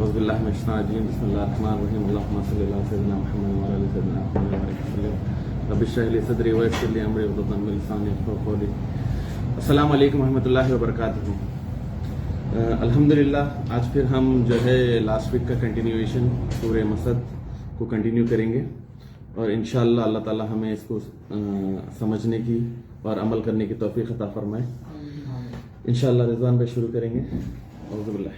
أعوذ بالله من الشيطان الرجيم بسم الله الرحمن الرحيم اللهم صل على سيدنا محمد وعلى آل سيدنا محمد وسلم رب اشرح لي صدري ويسر لي أمري واحلل من لساني يفقهوا قولي. السلام علیکم ورحمۃ اللہ وبرکاتہ. الحمدللہ آج پھر ہم جو ہے لاسٹ ویک کا کنٹینیویشن سورہ مسد کو کنٹینیو کریں گے اور انشاءاللہ اللہ تعالی ہمیں اس کو سمجھنے کی اور عمل کرنے کی توفیق عطا فرمائے. انشاءاللہ رضوان بھائی شروع کریں گے. اعوذ باللہ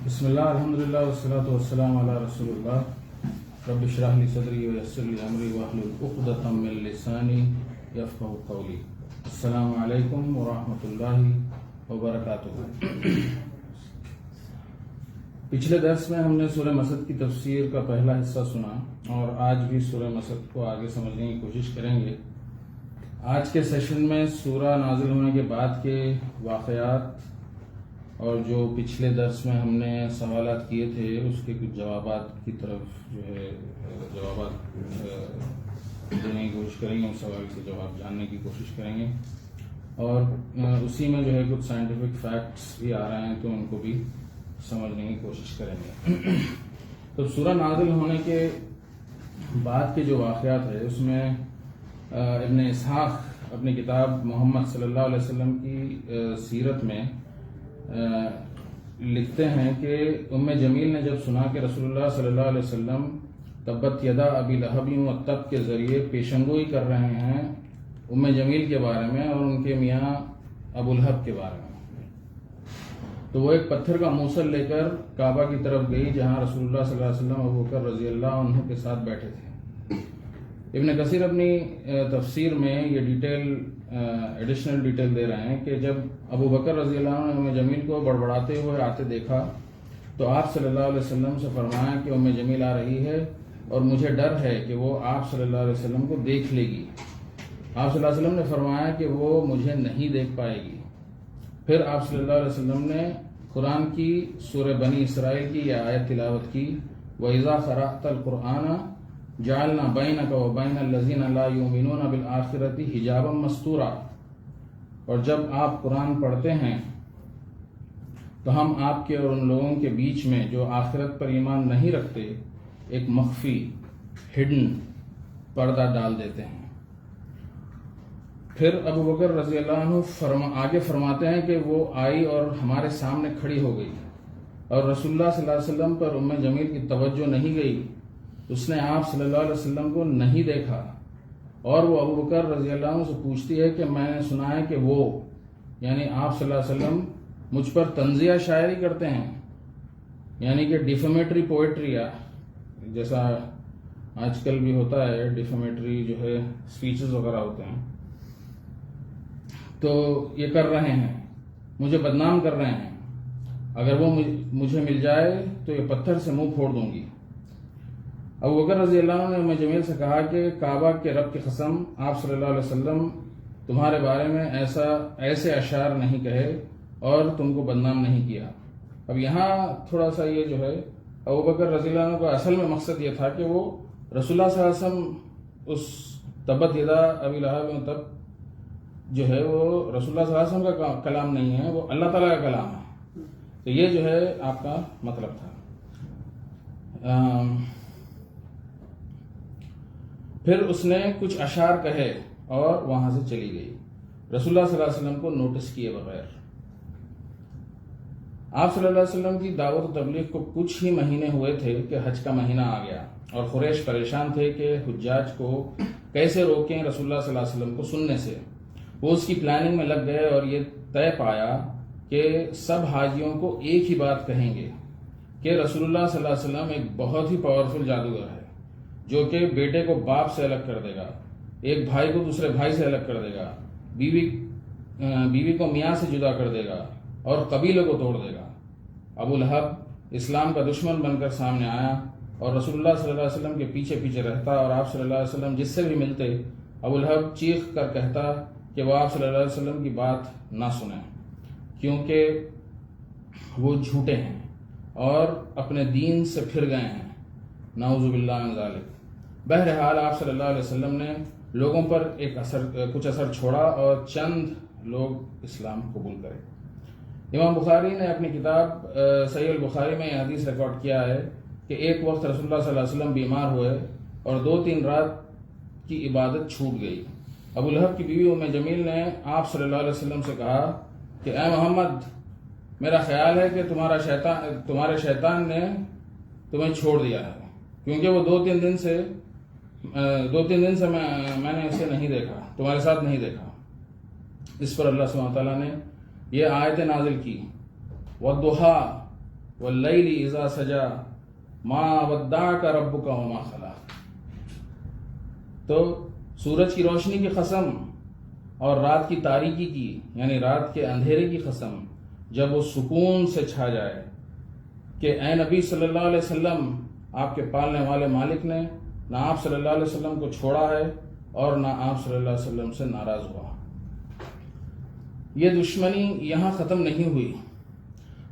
بسم اللہ الحمدللہ والصلاة والسلام علی رسول اللہ. رب اشرح لی صدری ویسر لی امری واحلل عقدۃ من لسانی یفقہوا قولی. السلام علیکم ورحمۃ اللہ وبرکاتہ. پچھلے درس میں ہم نے سورہ مسد کی تفسیر کا پہلا حصہ سنا اور آج بھی سورہ مسد کو آگے سمجھنے کی کوشش کریں گے. آج کے سیشن میں سورہ نازل ہونے کے بعد کے واقعات اور جو پچھلے درس میں ہم نے سوالات کیے تھے اس کے کچھ جوابات کی طرف جو ہے جوابات دینے کی کوشش کریں گے. اس سوال کے جواب جاننے کی کوشش کریں گے اور اسی میں جو ہے کچھ سائنٹیفک فیکٹس بھی آ رہے ہیں تو ان کو بھی سمجھنے کی کوشش کریں گے. تو سورہ نازل ہونے کے بعد کے جو واقعات ہے اس میں ابن اسحاق اپنی کتاب محمد صلی اللہ علیہ وسلم کی سیرت میں لکھتے ہیں کہ ام جمیل نے جب سنا کہ رسول اللہ صلی اللہ علیہ وسلم تبت یدا ابی لہب و تب کے ذریعے پیشنگوئی کر رہے ہیں ام جمیل کے بارے میں اور ان کے میاں ابو لہب کے بارے میں، تو وہ ایک پتھر کا موصل لے کر کعبہ کی طرف گئی جہاں رسول اللہ صلی اللہ علیہ وسلم ابو بکر رضی اللہ عنہ کے ساتھ بیٹھے تھے. ابن کثیر اپنی تفسیر میں یہ ایڈیشنل ڈیٹیل دے رہے ہیں کہ جب ابو بکر رضی اللہ عنہ نے ام جمیل کو بڑبڑاتے ہوئے آتے دیکھا تو آپ صلی اللہ علیہ وسلم سے فرمایا کہ ام جمیل آ رہی ہے اور مجھے ڈر ہے کہ وہ آپ صلی اللہ علیہ وسلم کو دیکھ لے گی. آپ صلی اللہ علیہ وسلم نے فرمایا کہ وہ مجھے نہیں دیکھ پائے گی. پھر آپ صلی اللہ علیہ وسلم نے قرآن کی سورہ بنی اسرائیل کی یہ آیت تلاوت کی وَإِذَا قَرَأْتَ الْقُرْآنَ جعلنا بینک و بین الذین لا یؤمنون بالآخرۃ حجابا مستورا. اور جب آپ قرآن پڑھتے ہیں تو ہم آپ کے اور ان لوگوں کے بیچ میں جو آخرت پر ایمان نہیں رکھتے ایک مخفی ہڈن پردہ ڈال دیتے ہیں. پھر ابو بکر رضی اللہ عنہ آگے فرماتے ہیں کہ وہ آئی اور ہمارے سامنے کھڑی ہو گئی اور رسول اللہ صلی اللہ علیہ وسلم پر ام جمیل کی توجہ نہیں گئی. اس نے آپ صلی اللہ علیہ وسلم کو نہیں دیکھا اور وہ ابو بکر رضی اللہ عنہ سے پوچھتی ہے کہ میں نے سنا ہے کہ وہ یعنی آپ صلی اللہ علیہ وسلم مجھ پر طنزیہ شاعری کرتے ہیں، یعنی کہ ڈیفیمیٹری پوئٹری جیسا آج کل بھی ہوتا ہے، ڈیفیمیٹری جو ہے اسپیچز وغیرہ ہوتے ہیں، تو یہ کر رہے ہیں، مجھے بدنام کر رہے ہیں، اگر وہ مجھے مل جائے تو یہ پتھر سے منہ پھوڑ دوں گی. ابو بکر رضی اللہ عنہ نے ام جمیل سے کہا کہ کعبہ کے رب کی قسم آپ صلی اللہ علیہ وسلم تمہارے بارے میں ایسے اشعار نہیں کہے اور تم کو بدنام نہیں کیا. اب یہاں تھوڑا سا یہ جو ہے ابو بکر رضی اللہ عنہ کا اصل میں مقصد یہ تھا کہ وہ رسول اللہ صلی اللہ علیہ وسلم اس تبت یدا ابی لہب تب جو ہے وہ رسول اللہ صلی اللہ علیہ وسلم کا کلام نہیں ہے، وہ اللہ تعالیٰ کا کلام ہے. تو یہ جو ہے آپ کا مطلب تھا. پھر اس نے کچھ اشعار کہے اور وہاں سے چلی گئی رسول اللہ صلی اللہ علیہ وسلم کو نوٹس کیے بغیر. آپ صلی اللہ علیہ وسلم کی دعوت و تبلیغ کو کچھ ہی مہینے ہوئے تھے کہ حج کا مہینہ آ گیا اور قریش پریشان تھے کہ حجاج کو کیسے روکیں رسول اللہ صلی اللہ علیہ وسلم کو سننے سے. وہ اس کی پلاننگ میں لگ گئے اور یہ طے پایا کہ سب حاجیوں کو ایک ہی بات کہیں گے کہ رسول اللہ صلی اللہ علیہ وسلم ایک بہت ہی پاورفل جادوگر ہے جو کہ بیٹے کو باپ سے الگ کر دے گا، ایک بھائی کو دوسرے بھائی سے الگ کر دے گا، بیوی کو میاں سے جدا کر دے گا اور قبیلے کو توڑ دے گا. ابو لہب اسلام کا دشمن بن کر سامنے آیا اور رسول اللہ صلی اللہ علیہ وسلم کے پیچھے پیچھے رہتا اور آپ صلی اللہ علیہ وسلم جس سے بھی ملتے ابو لہب چیخ کر کہتا کہ وہ آپ صلی اللہ علیہ وسلم کی بات نہ سنیں کیونکہ وہ جھوٹے ہیں اور اپنے دین سے پھر گئے ہیں، نعوذ باللہ من ذالک. بہرحال آپ صلی اللہ علیہ وسلم نے لوگوں پر کچھ اثر چھوڑا اور چند لوگ اسلام قبول کرے۔ امام بخاری نے اپنی کتاب صحیح البخاری میں یہ حدیث ریکارڈ کیا ہے کہ ایک وقت رسول اللہ صلی اللہ علیہ وسلم بیمار ہوئے اور 2-3 رات کی عبادت چھوٹ گئی۔ ابو لہب کی بیوی ام جمیل نے آپ صلی اللہ علیہ وسلم سے کہا کہ اے محمد، میرا خیال ہے کہ تمہارے شیطان نے تمہیں چھوڑ دیا ہے، کیونکہ وہ 2-3 دن سے میں نے اسے نہیں دیکھا، تمہارے ساتھ نہیں دیکھا۔ اس پر اللہ سبحانہ تعالیٰ نے یہ آیت نازل کی، وَالضُّحَىٰ وَاللَّيْلِ إِذَا سَجَىٰ مَا وَدَّعَكَ رَبُّكَ وَمَا خَلَىٰ۔ تو سورج کی روشنی کی قسم اور رات کی تاریکی کی، یعنی رات کے اندھیرے کی قسم، جب وہ سکون سے چھا جائے کہ اے نبی صلی اللہ علیہ وسلم، آپ کے پالنے والے مالک نے نہ آپ صلی اللہ علیہ وسلم کو چھوڑا ہے اور نہ آپ صلی اللہ علیہ وسلم سے ناراض ہوا۔ یہ دشمنی یہاں ختم نہیں ہوئی۔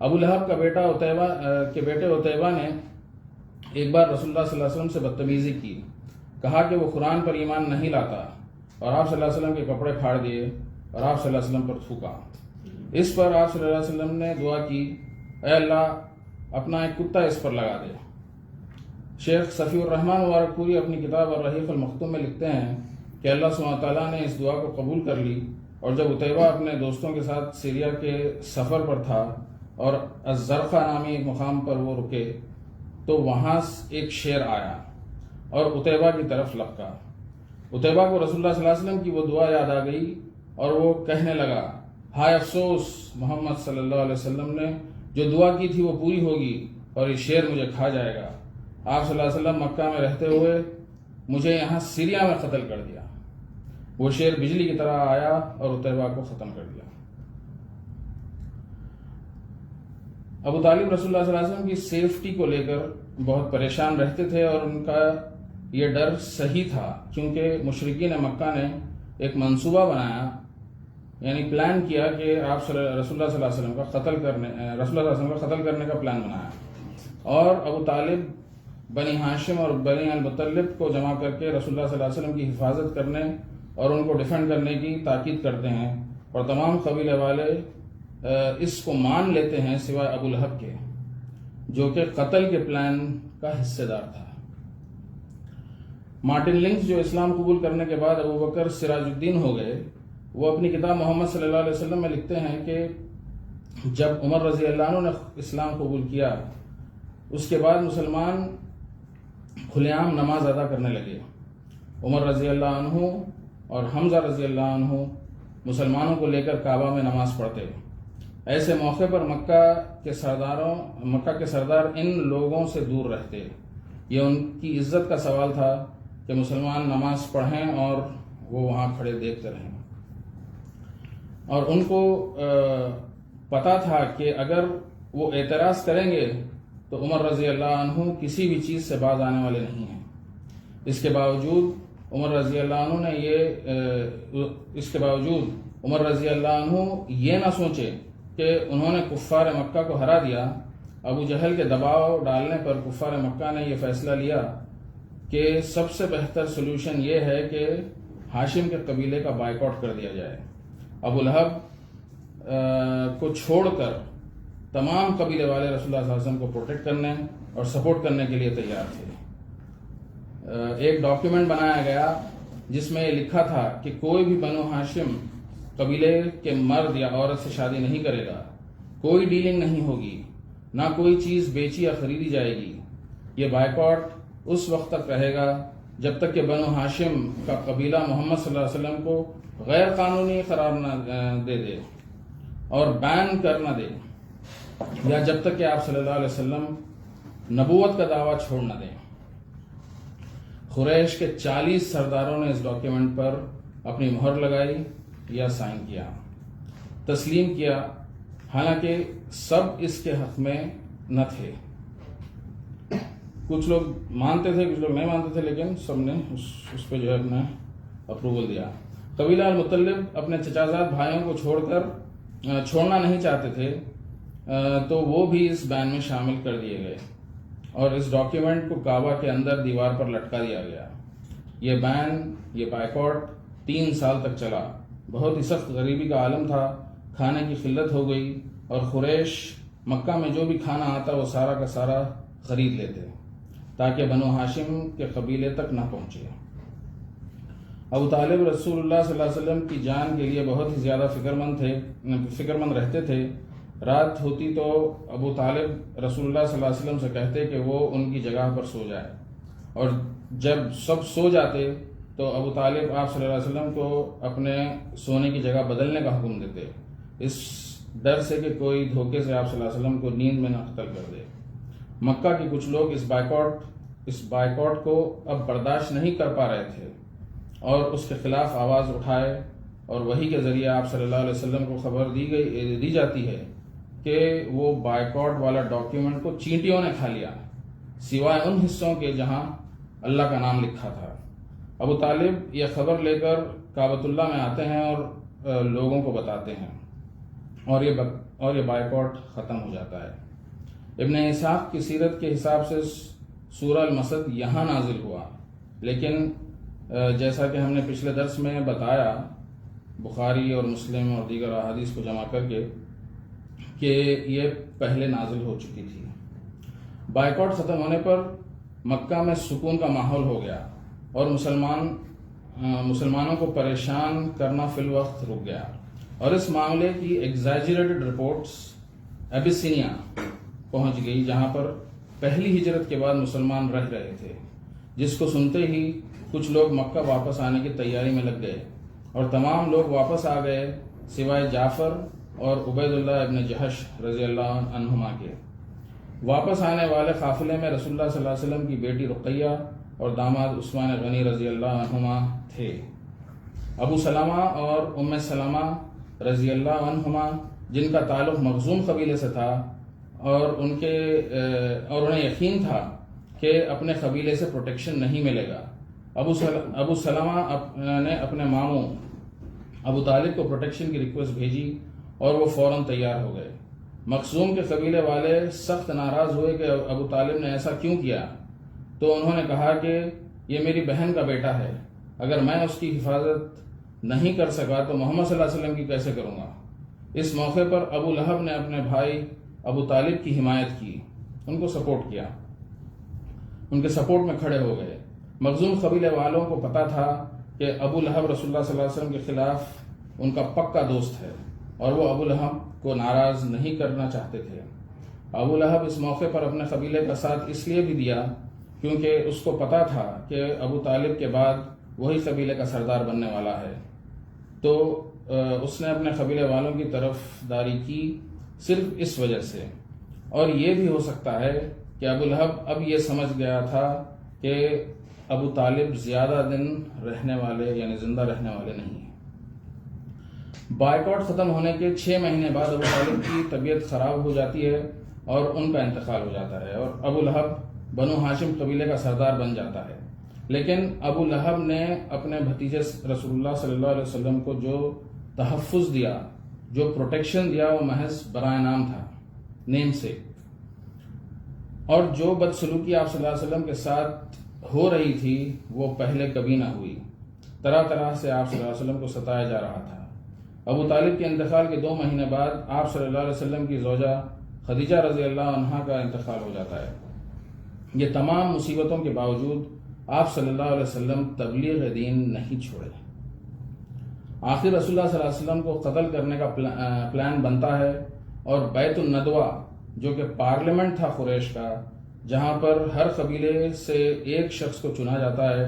ابو لہب کے بیٹے عتیبہ نے ایک بار رسول اللہ صلی اللہ علیہ وسلم سے بدتمیزی کی، کہا کہ وہ قرآن پر ایمان نہیں لاتا، اور آپ صلی اللہ علیہ وسلم کے کپڑے پھاڑ دیے اور آپ صلی اللہ علیہ وسلم پر تھوکا۔ اس پر آپ صلی اللہ علیہ وسلم نے دعا کی، اے اللہ اپنا ایک کتا اس پر لگا دے۔ شیخ صفی الرحمن مبارک پوری اپنی کتاب الرحیق المختوم میں لکھتے ہیں کہ اللہ سبحانہ تعالیٰ نے اس دعا کو قبول کر لی، اور جب عتیبہ اپنے دوستوں کے ساتھ سیریا کے سفر پر تھا اور الزرقہ نامی ایک مقام پر وہ رکے، تو وہاں ایک شیر آیا اور عتیبہ کی طرف لپکا۔ عتیبہ کو رسول اللہ صلی اللہ علیہ وسلم کی وہ دعا یاد آ گئی اور وہ کہنے لگا، ہائے افسوس، محمد صلی اللہ علیہ وسلم نے جو دعا کی تھی وہ پوری ہوگی اور یہ شیر مجھے کھا جائے گا۔ آپ صلی اللہ علیہ وسلم مکہ میں رہتے ہوئے مجھے یہاں سیریا میں قتل کر دیا۔ وہ شیر بجلی کی طرح آیا اور عتیبہ کو ختم کر دیا۔ ابو طالب رسول اللہ صلی اللہ علیہ وسلم کی سیفٹی کو لے کر بہت پریشان رہتے تھے، اور ان کا یہ ڈر صحیح تھا، کیونکہ مشرکین مکہ نے ایک منصوبہ بنایا، یعنی پلان کیا کہ آپ رسول اللہ صلی اللہ علیہ وسلم کا قتل کرنے کا پلان بنایا، اور ابو طالب بنی ہاشم اور بنی المطلب کو جمع کر کے رسول اللہ صلی اللہ علیہ وسلم کی حفاظت کرنے اور ان کو ڈیفینڈ کرنے کی تاکید کرتے ہیں، اور تمام قبیلے والے اس کو مان لیتے ہیں سوائے ابو لہب کے، جو کہ قتل کے پلان کا حصے دار تھا۔ مارٹن لنکس جو اسلام قبول کرنے کے بعد ابو بکر سراج الدین ہو گئے، وہ اپنی کتاب محمد صلی اللہ علیہ وسلم میں لکھتے ہیں کہ جب عمر رضی اللہ عنہ نے اسلام قبول کیا، اس کے بعد مسلمان کھلے عام نماز ادا کرنے لگے۔ عمر رضی اللہ عنہ اور حمزہ رضی اللہ عنہ مسلمانوں کو لے کر کعبہ میں نماز پڑھتے۔ ایسے موقع پر مکہ کے سردار ان لوگوں سے دور رہتے۔ یہ ان کی عزت کا سوال تھا کہ مسلمان نماز پڑھیں اور وہ وہاں کھڑے دیکھتے رہیں، اور ان کو پتا تھا کہ اگر وہ اعتراض کریں گے تو عمر رضی اللہ عنہ کسی بھی چیز سے باز آنے والے نہیں ہیں۔ اس کے باوجود عمر رضی اللہ عنہ یہ نہ سوچے کہ انہوں نے کفار مکہ کو ہرا دیا۔ ابو جہل کے دباؤ ڈالنے پر کفار مکہ نے یہ فیصلہ لیا کہ سب سے بہتر سلوشن یہ ہے کہ ہاشم کے قبیلے کا بائیکاٹ کر دیا جائے۔ ابو لہب کو چھوڑ کر تمام قبیلے والے رسول اللہ صلی اللہ علیہ وسلم کو پروٹیکٹ کرنے اور سپورٹ کرنے کے لیے تیار تھے۔ ایک ڈاکیومنٹ بنایا گیا جس میں یہ لکھا تھا کہ کوئی بھی بنو ہاشم قبیلے کے مرد یا عورت سے شادی نہیں کرے گا، کوئی ڈیلنگ نہیں ہوگی، نہ کوئی چیز بیچی یا خریدی جائے گی۔ یہ بائیکاٹ اس وقت تک رہے گا جب تک کہ بنو ہاشم کا قبیلہ محمد صلی اللہ علیہ وسلم کو غیر قانونی قرار نہ دے اور بین کر نہ دے، یا جب تک کہ آپ صلی اللہ علیہ وسلم نبوت کا دعویٰ چھوڑ نہ دیں۔ قریش کے 40 سرداروں نے اس ڈاکیومنٹ پر اپنی مہر لگائی یا سائن کیا، تسلیم کیا، حالانکہ سب اس کے حق میں نہ تھے۔ کچھ لوگ مانتے تھے، کچھ لوگ نہیں مانتے تھے، لیکن سب نے اس پہ جو ہے اپنا اپروول دیا۔ قبیلہ المطلب اپنے چچازاد بھائیوں کو چھوڑنا نہیں چاہتے تھے، تو وہ بھی اس بین میں شامل کر دیے گئے، اور اس ڈاکیومنٹ کو کعبہ کے اندر دیوار پر لٹکا دیا گیا۔ یہ بین، یہ بائیکاٹ 3 سال تک چلا. بہت ہی سخت غریبی کا عالم تھا، کھانے کی قلت ہو گئی اور قریش مکہ میں جو بھی کھانا آتا وہ سارا کا سارا خرید لیتے تاکہ بنو ہاشم کے قبیلے تک نہ پہنچے. ابو طالب رسول اللہ صلی اللہ علیہ وسلم کی جان کے لیے بہت ہی زیادہ فکر مند رہتے تھے. رات ہوتی تو ابو طالب رسول اللہ صلی اللہ علیہ وسلم سے کہتے کہ وہ ان کی جگہ پر سو جائے، اور جب سب سو جاتے تو ابو طالب آپ صلی اللہ علیہ وسلم کو اپنے سونے کی جگہ بدلنے کا حکم دیتے، اس ڈر سے کہ کوئی دھوکے سے آپ صلی اللہ علیہ وسلم کو نیند میں نہ قتل کر دے. مکہ کے کچھ لوگ اس بائیکاٹ کو اب برداشت نہیں کر پا رہے تھے اور اس کے خلاف آواز اٹھائے، اور وہی کے ذریعے آپ صلی اللہ علیہ وسلم کو خبر دی جاتی ہے کہ وہ بائیکاٹ والا ڈاکیومنٹ کو چینٹیوں نے کھا لیا، سوائے ان حصوں کے جہاں اللہ کا نام لکھا تھا. ابو طالب یہ خبر لے کر کعبۃ اللہ میں آتے ہیں اور لوگوں کو بتاتے ہیں، اور یہ بائیکاٹ ختم ہو جاتا ہے. ابن اسحاق کی سیرت کے حساب سے سورہ المسد یہاں نازل ہوا، لیکن جیسا کہ ہم نے پچھلے درس میں بتایا بخاری اور مسلم اور دیگر احادیث کو جمع کر کے کہ یہ پہلے نازل ہو چکی تھی. بائیکاٹ ختم ہونے پر مکہ میں سکون کا ماحول ہو گیا اور مسلمانوں کو پریشان کرنا فی الوقت رک گیا، اور اس معاملے کی ایگزیجریٹڈ رپورٹس ابیسینیا پہنچ گئی، جہاں پر پہلی ہجرت کے بعد مسلمان رہ رہے تھے، جس کو سنتے ہی کچھ لوگ مکہ واپس آنے کی تیاری میں لگ گئے، اور تمام لوگ واپس آ گئے سوائے جعفر اور عبید اللہ ابن جہش رضی اللہ عنہما کے. واپس آنے والے قافلے میں رسول اللہ صلی اللہ علیہ وسلم کی بیٹی رقیہ اور داماد عثمان غنی رضی اللہ عنہما تھے. ابو سلمہ اور ام سلمہ رضی اللہ عنہما، جن کا تعلق مخزوم قبیلے سے تھا اور انہیں یقین تھا کہ اپنے قبیلے سے پروٹیکشن نہیں ملے گا، ابو سلمہ نے اپنے ماموں ابو طالب کو پروٹیکشن کی ریکویسٹ بھیجی اور وہ فوراً تیار ہو گئے. مخزوم کے قبیلے والے سخت ناراض ہوئے کہ ابو طالب نے ایسا کیوں کیا، تو انہوں نے کہا کہ یہ میری بہن کا بیٹا ہے، اگر میں اس کی حفاظت نہیں کر سکا تو محمد صلی اللہ علیہ وسلم کی کیسے کروں گا. اس موقع پر ابو لہب نے اپنے بھائی ابو طالب کی حمایت کی، ان کو سپورٹ کیا، ان کے سپورٹ میں کھڑے ہو گئے. مخزوم قبیلے والوں کو پتا تھا کہ ابو لہب رسول اللہ صلی اللہ علیہ وسلم کے خلاف ان کا پکا دوست ہے اور وہ ابو لہب کو ناراض نہیں کرنا چاہتے تھے. ابو لہب اس موقع پر اپنے قبیلے کا ساتھ اس لیے بھی دیا کیونکہ اس کو پتا تھا کہ ابو طالب کے بعد وہی قبیلے کا سردار بننے والا ہے، تو اس نے اپنے قبیلے والوں کی طرفداری کی صرف اس وجہ سے. اور یہ بھی ہو سکتا ہے کہ ابو لہب اب یہ سمجھ گیا تھا کہ ابو طالب زیادہ دن رہنے والے یعنی زندہ رہنے والے نہیں ہیں. بائیکاٹ ختم ہونے کے 6 مہینے بعد ابو طالب کی طبیعت خراب ہو جاتی ہے اور ان کا انتقال ہو جاتا ہے، اور ابو لہب بنو ہاشم قبیلے کا سردار بن جاتا ہے. لیکن ابو لہب نے اپنے بھتیجے رسول اللہ صلی اللہ علیہ وسلم کو جو تحفظ دیا، جو پروٹیکشن دیا، وہ محض برائے نام تھا، نیم سے. اور جو بدسلوکی آپ صلی اللہ علیہ وسلم کے ساتھ ہو رہی تھی وہ پہلے کبھی نہ ہوئی. طرح طرح سے آپ صلی اللہ علیہ وسلم کو ستایا جا رہا تھا. ابو طالب کے انتقال کے 2 مہینے بعد آپ صلی اللہ علیہ وسلم کی زوجہ خدیجہ رضی اللہ عنہا کا انتقال ہو جاتا ہے. یہ تمام مصیبتوں کے باوجود آپ صلی اللہ علیہ وسلم تبلیغ دین نہیں چھوڑے. آخر رسول اللہ صلی اللہ علیہ وسلم کو قتل کرنے کا پلان بنتا ہے، اور بیت الندوہ جو کہ پارلیمنٹ تھا قریش کا، جہاں پر ہر قبیلے سے ایک شخص کو چنا جاتا ہے،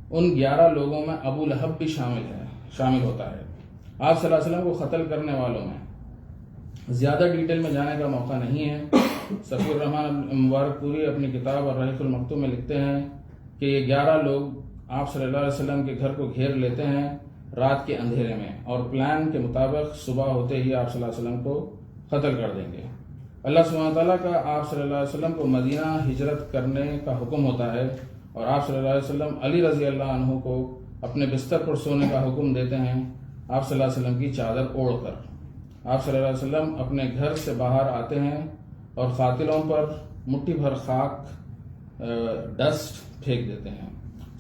ان 11 لوگوں میں ابو لہب بھی شامل ہوتا ہے. آپ صلی اللہ علیہ وسلم کو قتل کرنے والوں میں زیادہ ڈیٹیل میں جانے کا موقع نہیں ہے. صفی الرحمن مبارک پوری اپنی کتاب اور رحیق المکتوم میں لکھتے ہیں کہ یہ 11 لوگ آپ صلی اللہ علیہ وسلم کے گھر کو گھیر لیتے ہیں رات کے اندھیرے میں، اور پلان کے مطابق صبح ہوتے ہی آپ صلی اللہ علیہ وسلم کو قتل کر دیں گے. اللہ سبحانہ تعالیٰ کا آپ صلی اللہ علیہ وسلم کو مدینہ ہجرت کرنے کا حکم ہوتا ہے، اور آپ صلی اللہ علیہ وسلم علی رضی اللہ عنہ کو اپنے بستر پر سونے کا حکم دیتے ہیں، آپ صلی اللہ علیہ وسلم کی چادر اوڑھ کر. آپ صلی اللہ علیہ وسلم اپنے گھر سے باہر آتے ہیں اور قاتلوں پر مٹھی بھر خاک ڈسٹ پھینک دیتے ہیں.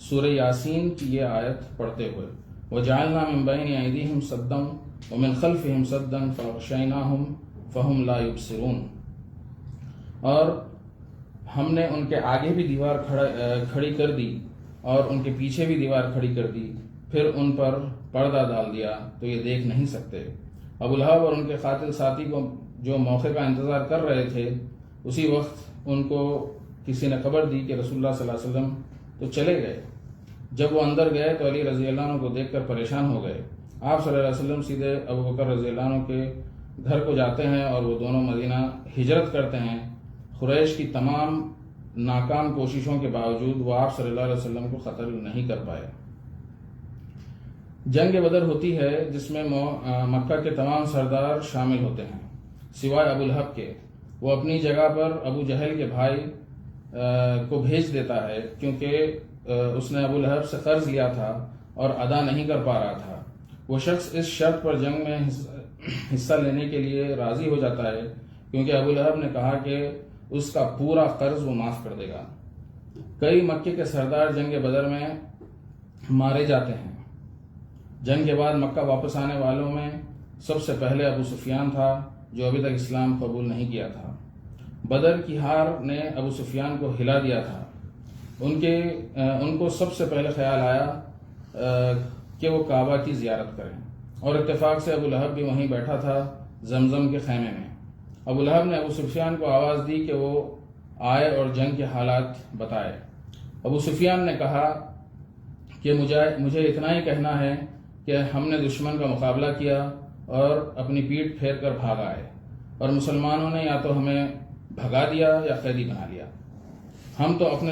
سورہ یاسین کی یہ آیت پڑھتے ہوئے وَجَعَلْنَا مِن بَيْنِ أَيْدِيهِمْ سَدًّا وَمِن خَلْفِهِمْ سَدًّا فَأَغْشَيْنَاهُمْ فَهُمْ لَا يُبْصِرُونَ، اور ہم نے ان کے آگے بھی دیوار کھڑی کر دی اور ان کے پیچھے بھی دیوار کھڑی کر دی، پھر ان پر پردہ ڈال دیا تو یہ دیکھ نہیں سکتے۔ ابو لہب اور ان کے قاتل ساتھی کو جو موقع کا انتظار کر رہے تھے، اسی وقت ان کو کسی نے خبر دی کہ رسول اللہ صلی اللہ علیہ وسلم تو چلے گئے۔ جب وہ اندر گئے تو علی رضی اللہ عنہ کو دیکھ کر پریشان ہو گئے۔ آپ صلی اللہ علیہ وسلم سیدھے ابو بکر رضی اللہ عنہ کے گھر کو جاتے ہیں اور وہ دونوں مدینہ ہجرت کرتے ہیں۔ قریش کی تمام ناکام کوششوں کے باوجود وہ آپ صلی اللہ علیہ وسلم کو قتل نہیں کر پائے۔ جنگ بدر ہوتی ہے جس میں مکہ کے تمام سردار شامل ہوتے ہیں سوائے ابو لہب کے۔ وہ اپنی جگہ پر ابو جہل کے بھائی کو بھیج دیتا ہے کیونکہ اس نے ابو لہب سے قرض لیا تھا اور ادا نہیں کر پا رہا تھا۔ وہ شخص اس شرط پر جنگ میں حصہ لینے کے لیے راضی ہو جاتا ہے کیونکہ ابو لہب نے کہا کہ اس کا پورا قرض وہ معاف کر دے گا۔ کئی مکے کے سردار جنگ بدر میں مارے جاتے ہیں۔ جنگ کے بعد مکہ واپس آنے والوں میں سب سے پہلے ابو سفیان تھا جو ابھی تک اسلام قبول نہیں کیا تھا۔ بدر کی ہار نے ابو سفیان کو ہلا دیا تھا۔ ان کو سب سے پہلے خیال آیا کہ وہ کعبہ کی زیارت کریں، اور اتفاق سے ابو لہب بھی وہیں بیٹھا تھا زمزم کے خیمے میں۔ ابو لہب نے ابو سفیان کو آواز دی کہ وہ آئے اور جنگ کے حالات بتائے۔ ابو سفیان نے کہا کہ مجھے اتنا ہی کہنا ہے کہ ہم نے دشمن کا مقابلہ کیا اور اپنی پیٹھ پھیر کر بھاگ آئے، اور مسلمانوں نے یا تو ہمیں بھگا دیا یا قیدی بنا لیا۔ ہم تو اپنے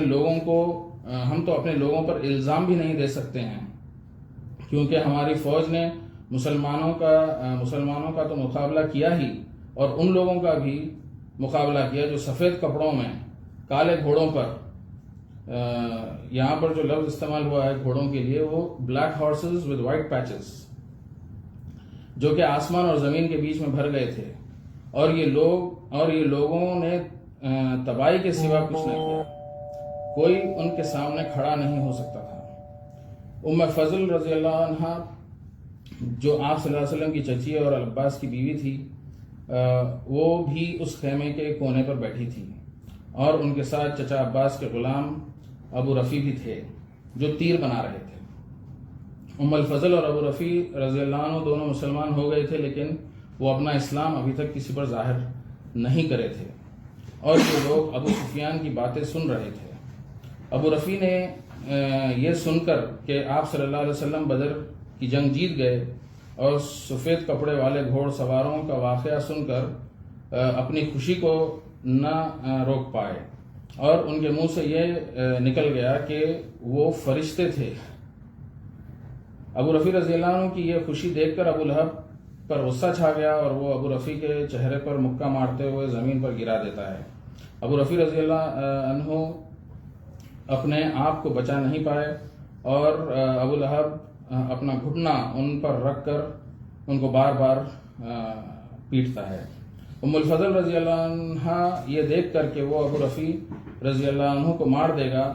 لوگوں پر الزام بھی نہیں دے سکتے ہیں کیونکہ ہماری فوج نے مسلمانوں کا تو مقابلہ کیا ہی، اور ان لوگوں کا بھی مقابلہ کیا جو سفید کپڑوں میں کالے گھوڑوں پر، یہاں پر جو لفظ استعمال ہوا ہے گھوڑوں کے لیے وہ black horses with white patches, جو کہ آسمان اور زمین کے بیچ میں بھر گئے تھے، اور یہ لوگوں نے تباہی کے سوا کچھ نہیں کیا۔ کوئی ان کے سامنے کھڑا نہیں ہو سکتا تھا۔ ام فضل رضی اللہ عنہ جو آپ صلی اللہ علیہ وسلم کی چچی اور عباس کی بیوی تھی، وہ بھی اس خیمے کے کونے پر بیٹھی تھی، اور ان کے ساتھ چچا عباس کے غلام ابو رفیع بھی تھے جو تیر بنا رہے تھے۔ ام الفضل اور ابو رفیع رضی اللہ عنہ دونوں مسلمان ہو گئے تھے، لیکن وہ اپنا اسلام ابھی تک کسی پر ظاہر نہیں کرے تھے، اور یہ لوگ ابو سفیان کی باتیں سن رہے تھے۔ ابو رفیع نے یہ سن کر کہ آپ صلی اللہ علیہ وسلم بدر کی جنگ جیت گئے اور سفید کپڑے والے گھوڑ سواروں کا واقعہ سن کر اپنی خوشی کو نہ روک پائے، اور ان کے منہ سے یہ نکل گیا کہ وہ فرشتے تھے۔ ابو رفیع رضی اللہ عنہ کی یہ خوشی دیکھ کر ابو لہب پر غصہ چھا گیا، اور وہ ابو رفیع کے چہرے پر مکہ مارتے ہوئے زمین پر گرا دیتا ہے۔ ابو رفیع رضی اللہ عنہ اپنے آپ کو بچا نہیں پائے، اور ابو لہب اپنا گھٹنا ان پر رکھ کر ان کو بار بار پیٹتا ہے۔ ام الفضل رضی اللہ عنہ یہ دیکھ کر کہ وہ ابو رفیع رضی اللہ عنہ کو مار دے گا،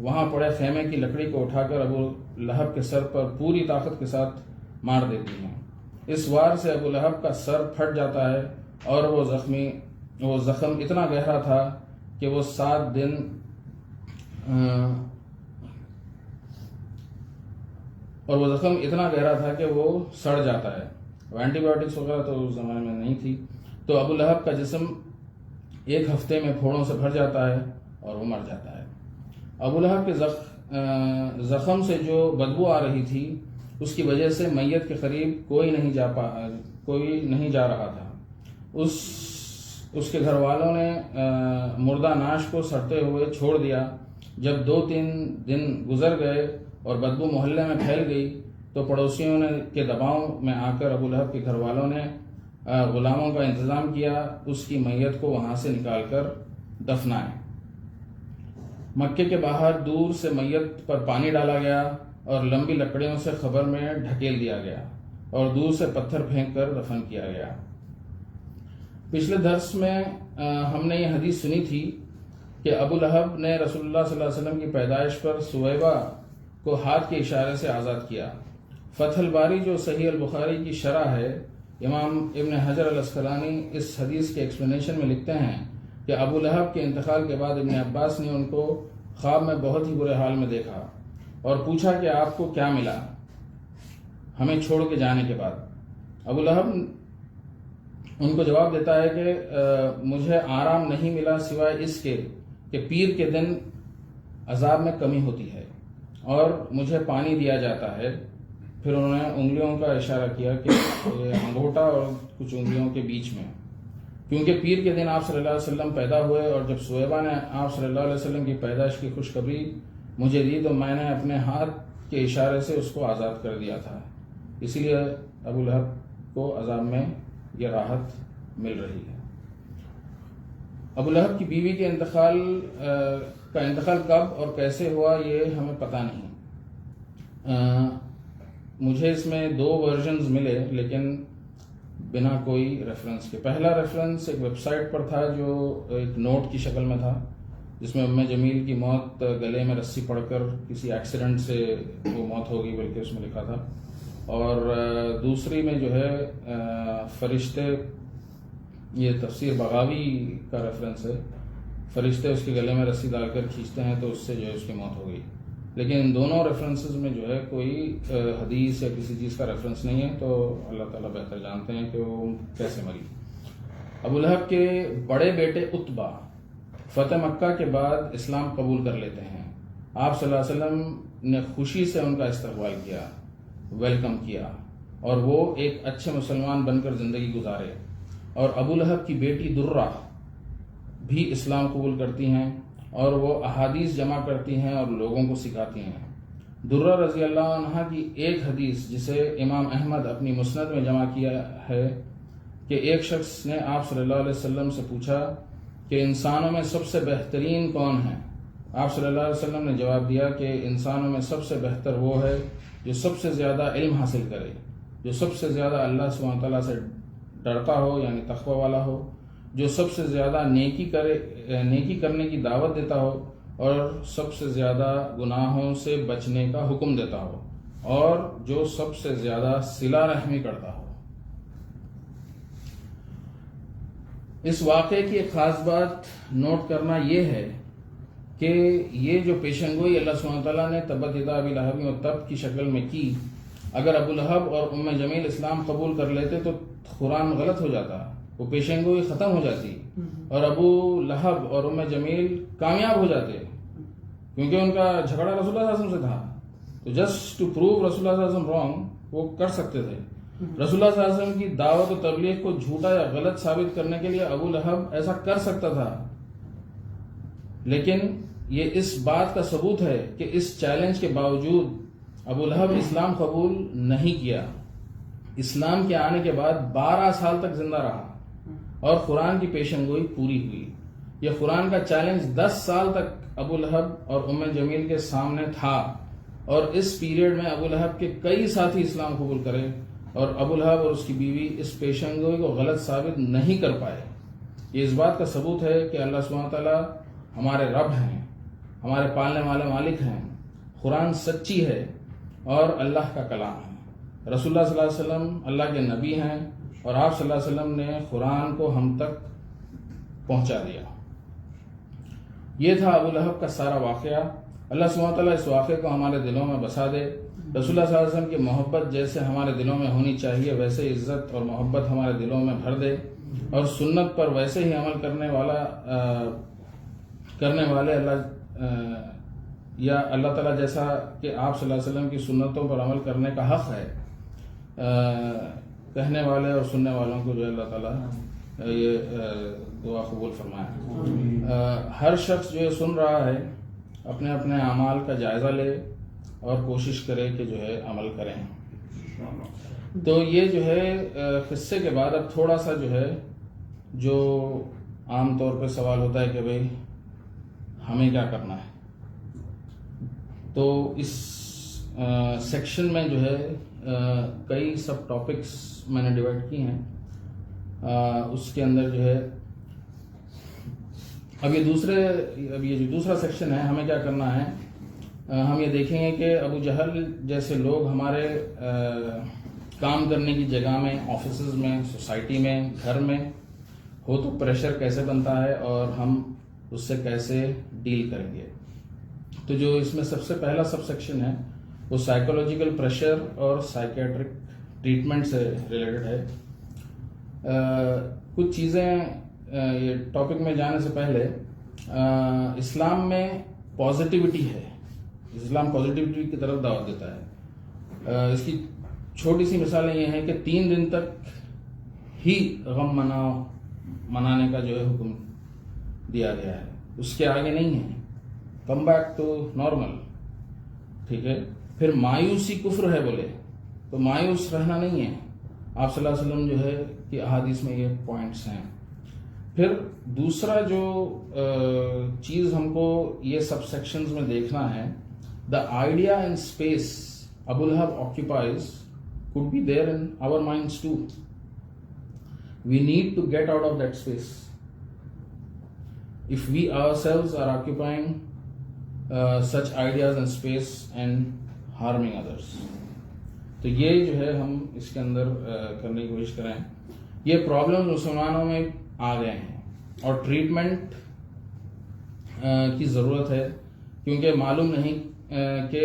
وہاں پڑے خیمے کی لکڑی کو اٹھا کر ابو لہب کے سر پر پوری طاقت کے ساتھ مار دیتی ہیں۔ اس وار سے ابو لہب کا سر پھٹ جاتا ہے، اور وہ زخم اتنا گہرا تھا کہ وہ 7 دن سڑ جاتا ہے۔ اینٹی بایوٹکس وغیرہ تو اس زمانے میں نہیں تھی، تو ابو لہب کا جسم 1 ہفتے میں پھوڑوں سے بھر جاتا ہے اور وہ مر جاتا ہے۔ ابو لہب کے زخم سے جو بدبو آ رہی تھی اس کی وجہ سے میت کے قریب کوئی نہیں جا رہا تھا۔ اس کے گھر والوں نے مردہ ناش کو سڑتے ہوئے چھوڑ دیا۔ جب 2-3 دن گزر گئے اور بدبو محلے میں پھیل گئی تو پڑوسیوں کے دباؤ میں آ کر ابو لہب کے گھر والوں نے غلاموں کا انتظام کیا اس کی میت کو وہاں سے نکال کر دفنائے۔ مکے کے باہر دور سے میت پر پانی ڈالا گیا اور لمبی لکڑیوں سے قبر میں ڈھکیل دیا گیا اور دور سے پتھر پھینک کر دفن کیا گیا۔ پچھلے درس میں ہم نے یہ حدیث سنی تھی کہ ابو لہب نے رسول اللہ صلی اللہ علیہ وسلم کی پیدائش پر سویبہ کو ہاتھ کے اشارے سے آزاد کیا۔ فتح الباری جو صحیح البخاری کی شرح ہے، امام ابن حجر الاسقلانی اس حدیث کے ایکسپلینیشن میں لکھتے ہیں کہ ابو لہب کے انتقال کے بعد ابن عباس نے ان کو خواب میں بہت ہی برے حال میں دیکھا اور پوچھا کہ آپ کو کیا ملا ہمیں چھوڑ کے جانے کے بعد؟ ابو لہب ان کو جواب دیتا ہے کہ مجھے آرام نہیں ملا سوائے اس کے کہ پیر کے دن عذاب میں کمی ہوتی ہے اور مجھے پانی دیا جاتا ہے۔ پھر انہوں نے انگلیوں کا اشارہ کیا کہ انگوٹھا اور کچھ انگلیوں کے بیچ میں، کیونکہ پیر کے دن آپ صلی اللہ علیہ وسلم پیدا ہوئے اور جب سویبہ نے آپ صلی اللہ علیہ وسلم کی پیدائش کی خوشخبری مجھے دی تو میں نے اپنے ہاتھ کے اشارے سے اس کو آزاد کر دیا تھا، اسی لیے ابو لہب کو عذاب میں یہ راحت مل رہی ہے۔ ابو لہب کی بیوی کے انتقال کب اور کیسے ہوا یہ ہمیں پتہ نہیں۔ مجھے اس میں 2 ورژنز ملے لیکن بنا کوئی ریفرنس کے۔ پہلا ریفرنس ایک ویب سائٹ پر تھا جو ایک نوٹ کی شکل میں تھا، جس میں ام جمیل کی موت گلے میں رسی پڑ کر کسی ایکسیڈنٹ سے وہ موت ہوگی بلکہ اس میں لکھا تھا، اور دوسری میں جو ہے فرشتے، یہ تفسیر بغاوی کا ریفرنس ہے، فرشتے اس کے گلے میں رسی ڈال کر کھینچتے ہیں تو اس سے جو ہے اس کی موت ہو گئی، لیکن ان دونوں ریفرنسز میں جو ہے کوئی حدیث یا کسی چیز کا ریفرنس نہیں ہے، تو اللہ تعالیٰ بہتر جانتے ہیں کہ وہ کیسے مری۔ ابو لہب کے بڑے بیٹے عتبہ فتح مکہ کے بعد اسلام قبول کر لیتے ہیں۔ آپ صلی اللہ علیہ وسلم نے خوشی سے ان کا استقبال کیا، ویلکم کیا، اور وہ ایک اچھے مسلمان بن کر زندگی گزارے۔ اور ابو لہب کی بیٹی درہ بھی اسلام قبول کرتی ہیں اور وہ احادیث جمع کرتی ہیں اور لوگوں کو سکھاتی ہیں۔ درہ رضی اللہ عنہ کی ایک حدیث جسے امام احمد اپنی مسند میں جمع کیا ہے کہ ایک شخص نے آپ صلی اللہ علیہ وسلم سے پوچھا کہ انسانوں میں سب سے بہترین کون ہے؟ آپ صلی اللہ علیہ وسلم نے جواب دیا کہ انسانوں میں سب سے بہتر وہ ہے جو سب سے زیادہ علم حاصل کرے، جو سب سے زیادہ اللہ سبحانہ تعالیٰ سے ڈرتا ہو یعنی تقوی والا ہو، جو سب سے زیادہ نیکی کرنے کی دعوت دیتا ہو اور سب سے زیادہ گناہوں سے بچنے کا حکم دیتا ہو، اور جو سب سے زیادہ صلہ رحمی کرتا ہو۔ اس واقعے کی ایک خاص بات نوٹ کرنا یہ ہے کہ یہ جو پیشنگوئی اللہ سبحانہ تعالیٰ نے تبت یدا ابی لہب وتب کی شکل میں کی، اگر ابو لہب اور ام جمیل اسلام قبول کر لیتے تو قرآن غلط ہو جاتا، وہ پیشنگوئی ختم ہو جاتی اور ابو لہب اور ام جمیل کامیاب ہو جاتے، کیونکہ ان کا جھگڑا رسول اللہ صلی اللہ علیہ وسلم سے تھا، تو جسٹ ٹو پروو رسول اللہ صلی اللہ علیہ وسلم رانگ وہ کر سکتے تھے۔ رسول اللہ صلی اللہ علیہ وسلم کی دعوت و تبلیغ کو جھوٹا یا غلط ثابت کرنے کے لیے ابو لہب ایسا کر سکتا تھا، لیکن یہ اس بات کا ثبوت ہے کہ اس چیلنج کے باوجود ابو لہب اسلام قبول نہیں کیا، اسلام کے آنے کے بعد 12 سال تک زندہ رہا اور قرآن کی پیشنگوئی پوری ہوئی۔ یہ قرآن کا چیلنج 10 سال تک ابو لہب اور ام جمیل کے سامنے تھا، اور اس پیریڈ میں ابو لہب کے کئی ساتھی اسلام قبول کرے اور ابو لہب اور اس کی بیوی اس پیشنگوئی کو غلط ثابت نہیں کر پائے۔ یہ اس بات کا ثبوت ہے کہ اللہ سبحانہ تعالیٰ ہمارے رب ہیں، ہمارے پالنے والے مالک ہیں، قرآن سچی ہے اور اللہ کا کلام ہے، رسول اللہ صلی اللہ علیہ وسلم اللہ کے نبی ہیں اور آپ صلی اللہ علیہ وسلم نے قرآن کو ہم تک پہنچا دیا۔ یہ تھا ابو لہب کا سارا واقعہ۔ اللہ سبحانہ تعالیٰ اس واقعے کو ہمارے دلوں میں بسا دے۔ رسول اللہ صلی اللہ علیہ وسلم کی محبت جیسے ہمارے دلوں میں ہونی چاہیے ویسے عزت اور محبت ہمارے دلوں میں بھر دے، اور سنت پر ویسے ہی عمل کرنے والے اللہ تعالیٰ جیسا کہ آپ صلی اللہ علیہ وسلم کی سنتوں پر عمل کرنے کا حق ہے کہنے والے اور سننے والوں کو جو اللہ تعالیٰ یہ دعا قبول فرمائے۔ ہر شخص جو یہ سن رہا ہے اپنے اپنے اعمال کا جائزہ لے اور کوشش کرے کہ جو ہے عمل کریں۔ تو یہ جو ہے قصے کے بعد اب تھوڑا سا جو ہے جو عام طور پہ سوال ہوتا ہے کہ بھئی ہمیں کیا کرنا ہے، تو اس سیکشن میں جو ہے کئی سب ٹاپکس میں نے ڈیوائڈ کی ہیں۔ اس کے اندر جو ہے اب یہ جو دوسرا سیکشن ہے ہمیں کیا کرنا ہے، ہم یہ دیکھیں گے کہ ابو جہل جیسے لوگ ہمارے کام کرنے کی جگہ میں، آفیسز میں، سوسائٹی میں، گھر میں ہو تو پریشر کیسے بنتا ہے اور ہم اس سے کیسے ڈیل کریں گے. تو جو اس میں سب سے پہلا سب سیکشن ہے وہ سائیکولوجیکل پریشر اور سائیکیٹرک ٹریٹمنٹ سے ریلیٹڈ ہے. کچھ چیزیں یہ ٹاپک میں جانے سے پہلے اسلام میں پازیٹیوٹی ہے. اسلام پازیٹیوٹی کی طرف دعوت دیتا ہے. اس کی چھوٹی سی مثالیں یہ ہیں کہ 3 دن تک ہی غم منانے کا جو ہے حکم دیا گیا ہے، اس کے آگے نہیں ہے. Come back to normal. ٹھیک ہے. پھر مایوسی کفر ہے بولے تو مایوس رہنا نہیں ہے. آپ صلی اللہ علیہ وسلم جو ہے کہ احادیث میں یہ پوائنٹس ہیں. پھر دوسرا جو چیز ہم کو یہ سب سیکشنز میں دیکھنا ہے، دا آئیڈیا ان اسپیس ابو لہب آکیپائز could be there in our minds too. We need to get out of that space. If we ourselves are occupying such ideas in space and harming others. تو یہ جو ہے ہم اس کے اندر کرنے کی کوشش کریں. یہ پرابلم مسلمانوں میں آ گئے ہیں اور ٹریٹمنٹ کی ضرورت ہے، کیونکہ معلوم نہیں کہ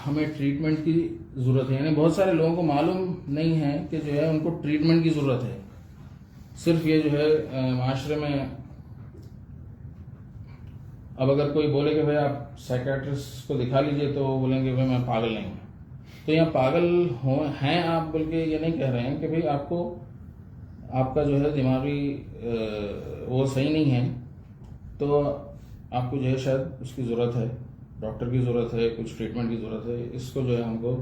ہمیں ٹریٹمنٹ کی ضرورت ہے. یعنی بہت سارے لوگوں کو معلوم نہیں ہے کہ جو ہے ان کو ٹریٹمنٹ کی ضرورت ہے. صرف یہ جو ہے معاشرے میں اب اگر کوئی بولے کہ بھائی آپ سائیکیٹرسٹ کو دکھا لیجئے تو وہ بولیں گے بھائی میں پاگل نہیں ہوں. تو یہاں پاگل ہیں آپ بول کے یہ نہیں کہہ رہے ہیں کہ بھائی آپ کا جو ہے دماغی وہ صحیح نہیں ہے، تو آپ کو جو ہے شاید اس کی ضرورت ہے، ڈاکٹر کی ضرورت ہے، کچھ ٹریٹمنٹ کی ضرورت ہے. اس کو جو ہے ہم کو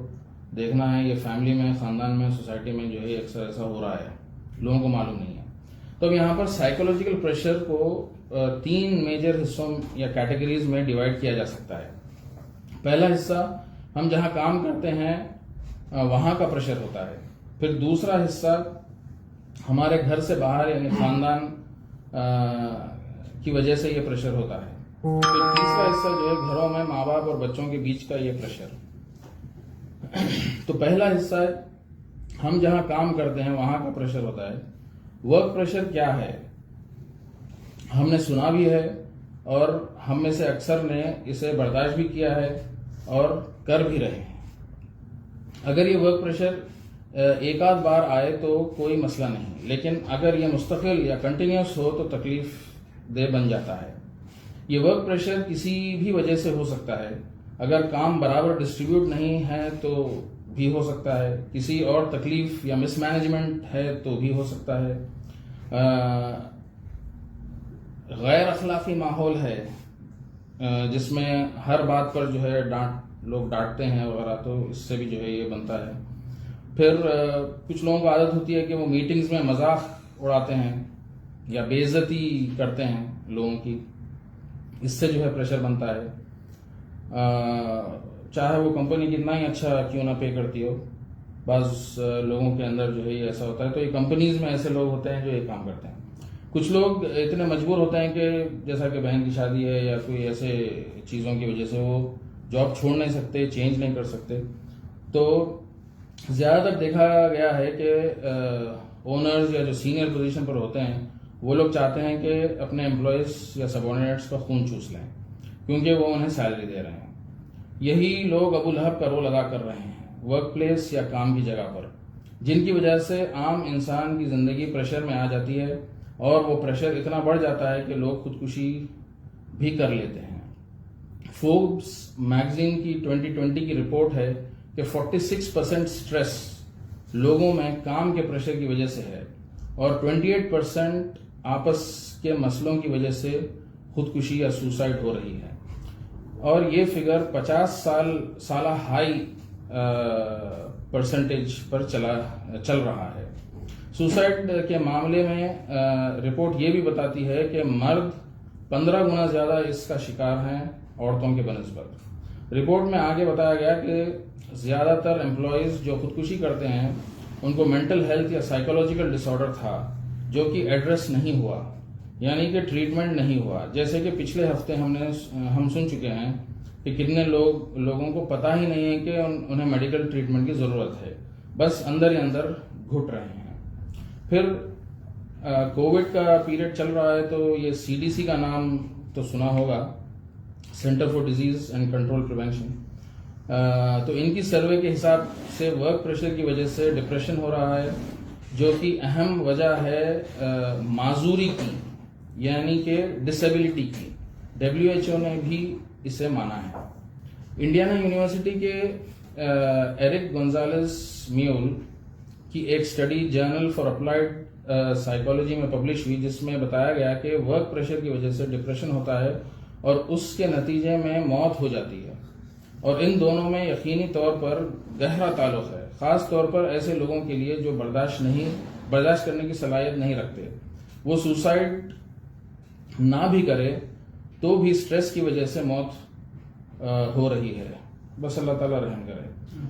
دیکھنا ہے. یہ فیملی میں، خاندان میں، سوسائٹی میں جو ہے اکثر ایسا ہو رہا ہے، لوگوں کو معلوم نہیں ہے. تو اب یہاں پر سائیکولوجیکل پریشر کو 3 میجر حصوں یا کیٹیگریز میں ڈیوائڈ کیا جا سکتا ہے. پہلا حصہ ہم جہاں کام کرتے ہیں وہاں کا پریشر ہوتا ہے. پھر دوسرا حصہ ہمارے گھر سے باہر یعنی خاندان کی وجہ سے یہ پریشر ہوتا ہے. پھر تیسرا حصہ جو ہے گھروں میں ماں باپ اور بچوں کے بیچ کا یہ پریشر. تو پہلا حصہ ہم جہاں کام کرتے ہیں وہاں کا پریشر ہوتا ہے. ورک پریشر کیا ہے ہم نے سنا بھی ہے اور ہم میں سے اکثر نے اسے برداشت بھی کیا ہے اور کر بھی رہے ہیں. اگر یہ ورک پریشر ایک آدھ بار آئے تو کوئی مسئلہ نہیں، لیکن اگر یہ مستقل یا کنٹینیوس ہو تو تکلیف دہ بن جاتا ہے. یہ ورک پریشر کسی بھی وجہ سے ہو سکتا ہے. اگر کام برابر ڈسٹریبیوٹ نہیں ہے تو بھی ہو سکتا ہے. کسی اور تکلیف یا مس مینجمنٹ ہے تو بھی ہو سکتا ہے. غیر اخلاقی ماحول ہے جس میں ہر بات پر جو ہے لوگ ڈانٹتے ہیں وغیرہ، تو اس سے بھی جو ہے یہ بنتا ہے. پھر کچھ لوگوں کو عادت ہوتی ہے کہ وہ میٹنگز میں مذاق اڑاتے ہیں یا بے عزتی کرتے ہیں لوگوں کی. اس سے جو ہے پریشر بنتا ہے. چاہے وہ کمپنی کتنا ہی اچھا کیوں نہ پے کرتی ہو، بعض لوگوں کے اندر جو ہے یہ ایسا ہوتا ہے. تو یہ کمپنیز میں ایسے لوگ ہوتے ہیں جو یہ کام کرتے ہیں. کچھ لوگ اتنے مجبور ہوتے ہیں کہ جیسا کہ بہن کی شادی ہے یا کوئی ایسے چیزوں کی وجہ سے وہ جاب چھوڑ نہیں سکتے، چینج نہیں کر سکتے. تو زیادہ تر دیکھا گیا ہے کہ اونرز یا جو سینئر پوزیشن پر ہوتے ہیں وہ لوگ چاہتے ہیں کہ اپنے امپلائیز یا سبارڈینیٹس کا خون چوس لیں، کیونکہ وہ انہیں سیلری دے رہے ہیں. یہی لوگ ابو لہب کا رول ادا کر رہے ہیں ورک پلیس یا کام کی جگہ پر، جن کی وجہ سے عام انسان کی زندگی پریشر میں آ جاتی ہے اور وہ پریشر اتنا بڑھ جاتا ہے کہ لوگ خودکشی بھی کر لیتے ہیں. فوربس میگزین کی 2020 کی رپورٹ ہے کہ 46% سٹریس لوگوں میں کام کے پریشر کی وجہ سے ہے اور 28% آپس کے مسئلوں کی وجہ سے خودکشی یا سوسائڈ ہو رہی ہے. اور یہ فگر 50 سالہ ہائی پرسنٹیج پر چل رہا ہے. سوسائڈ کے معاملے میں رپورٹ یہ بھی بتاتی ہے کہ مرد 15 گنا زیادہ اس کا شکار ہیں عورتوں کے بنسبت. رپورٹ میں آگے بتایا گیا کہ زیادہ تر امپلائیز جو خودکشی کرتے ہیں ان کو مینٹل ہیلتھ یا سائیکولوجیکل ڈس آرڈر تھا جو کہ ایڈریس نہیں ہوا، یعنی کہ ٹریٹمنٹ نہیں ہوا. جیسے کہ پچھلے ہفتے ہم سن چکے ہیں کہ کتنے لوگوں کو پتہ ہی نہیں ہے کہ انہیں میڈیکل ٹریٹمنٹ کی ضرورت ہے، بس اندر ہی اندر گھٹ رہے ہیں۔ پھر کووڈ کا پیریڈ چل رہا ہے تو یہ CDC کا نام تو سنا ہوگا، centre for disease and control prevention, تو ان کی سروے کے حساب سے ورک پریشر کی وجہ سے ڈپریشن ہو رہا ہے، جو کہ اہم وجہ ہے معذوری کی، یعنی کہ ڈسیبلٹی کی۔ WHO نے بھی اسے مانا ہے۔ انڈیانا یونیورسٹی کے ایرک گونزالز میول کی ایک study journal for applied psychology میں پبلش ہوئی، جس میں بتایا گیا کہ ورک پریشر کی وجہ سے ڈپریشن ہوتا ہے اور اس کے نتیجے میں موت ہو جاتی ہے، اور ان دونوں میں یقینی طور پر گہرا تعلق ہے، خاص طور پر ایسے لوگوں کے لیے جو برداشت کرنے کی صلاحیت نہیں رکھتے۔ وہ سوسائڈ نہ بھی کرے تو بھی سٹریس کی وجہ سے موت ہو رہی ہے، بس اللہ تعالیٰ رحم کرے۔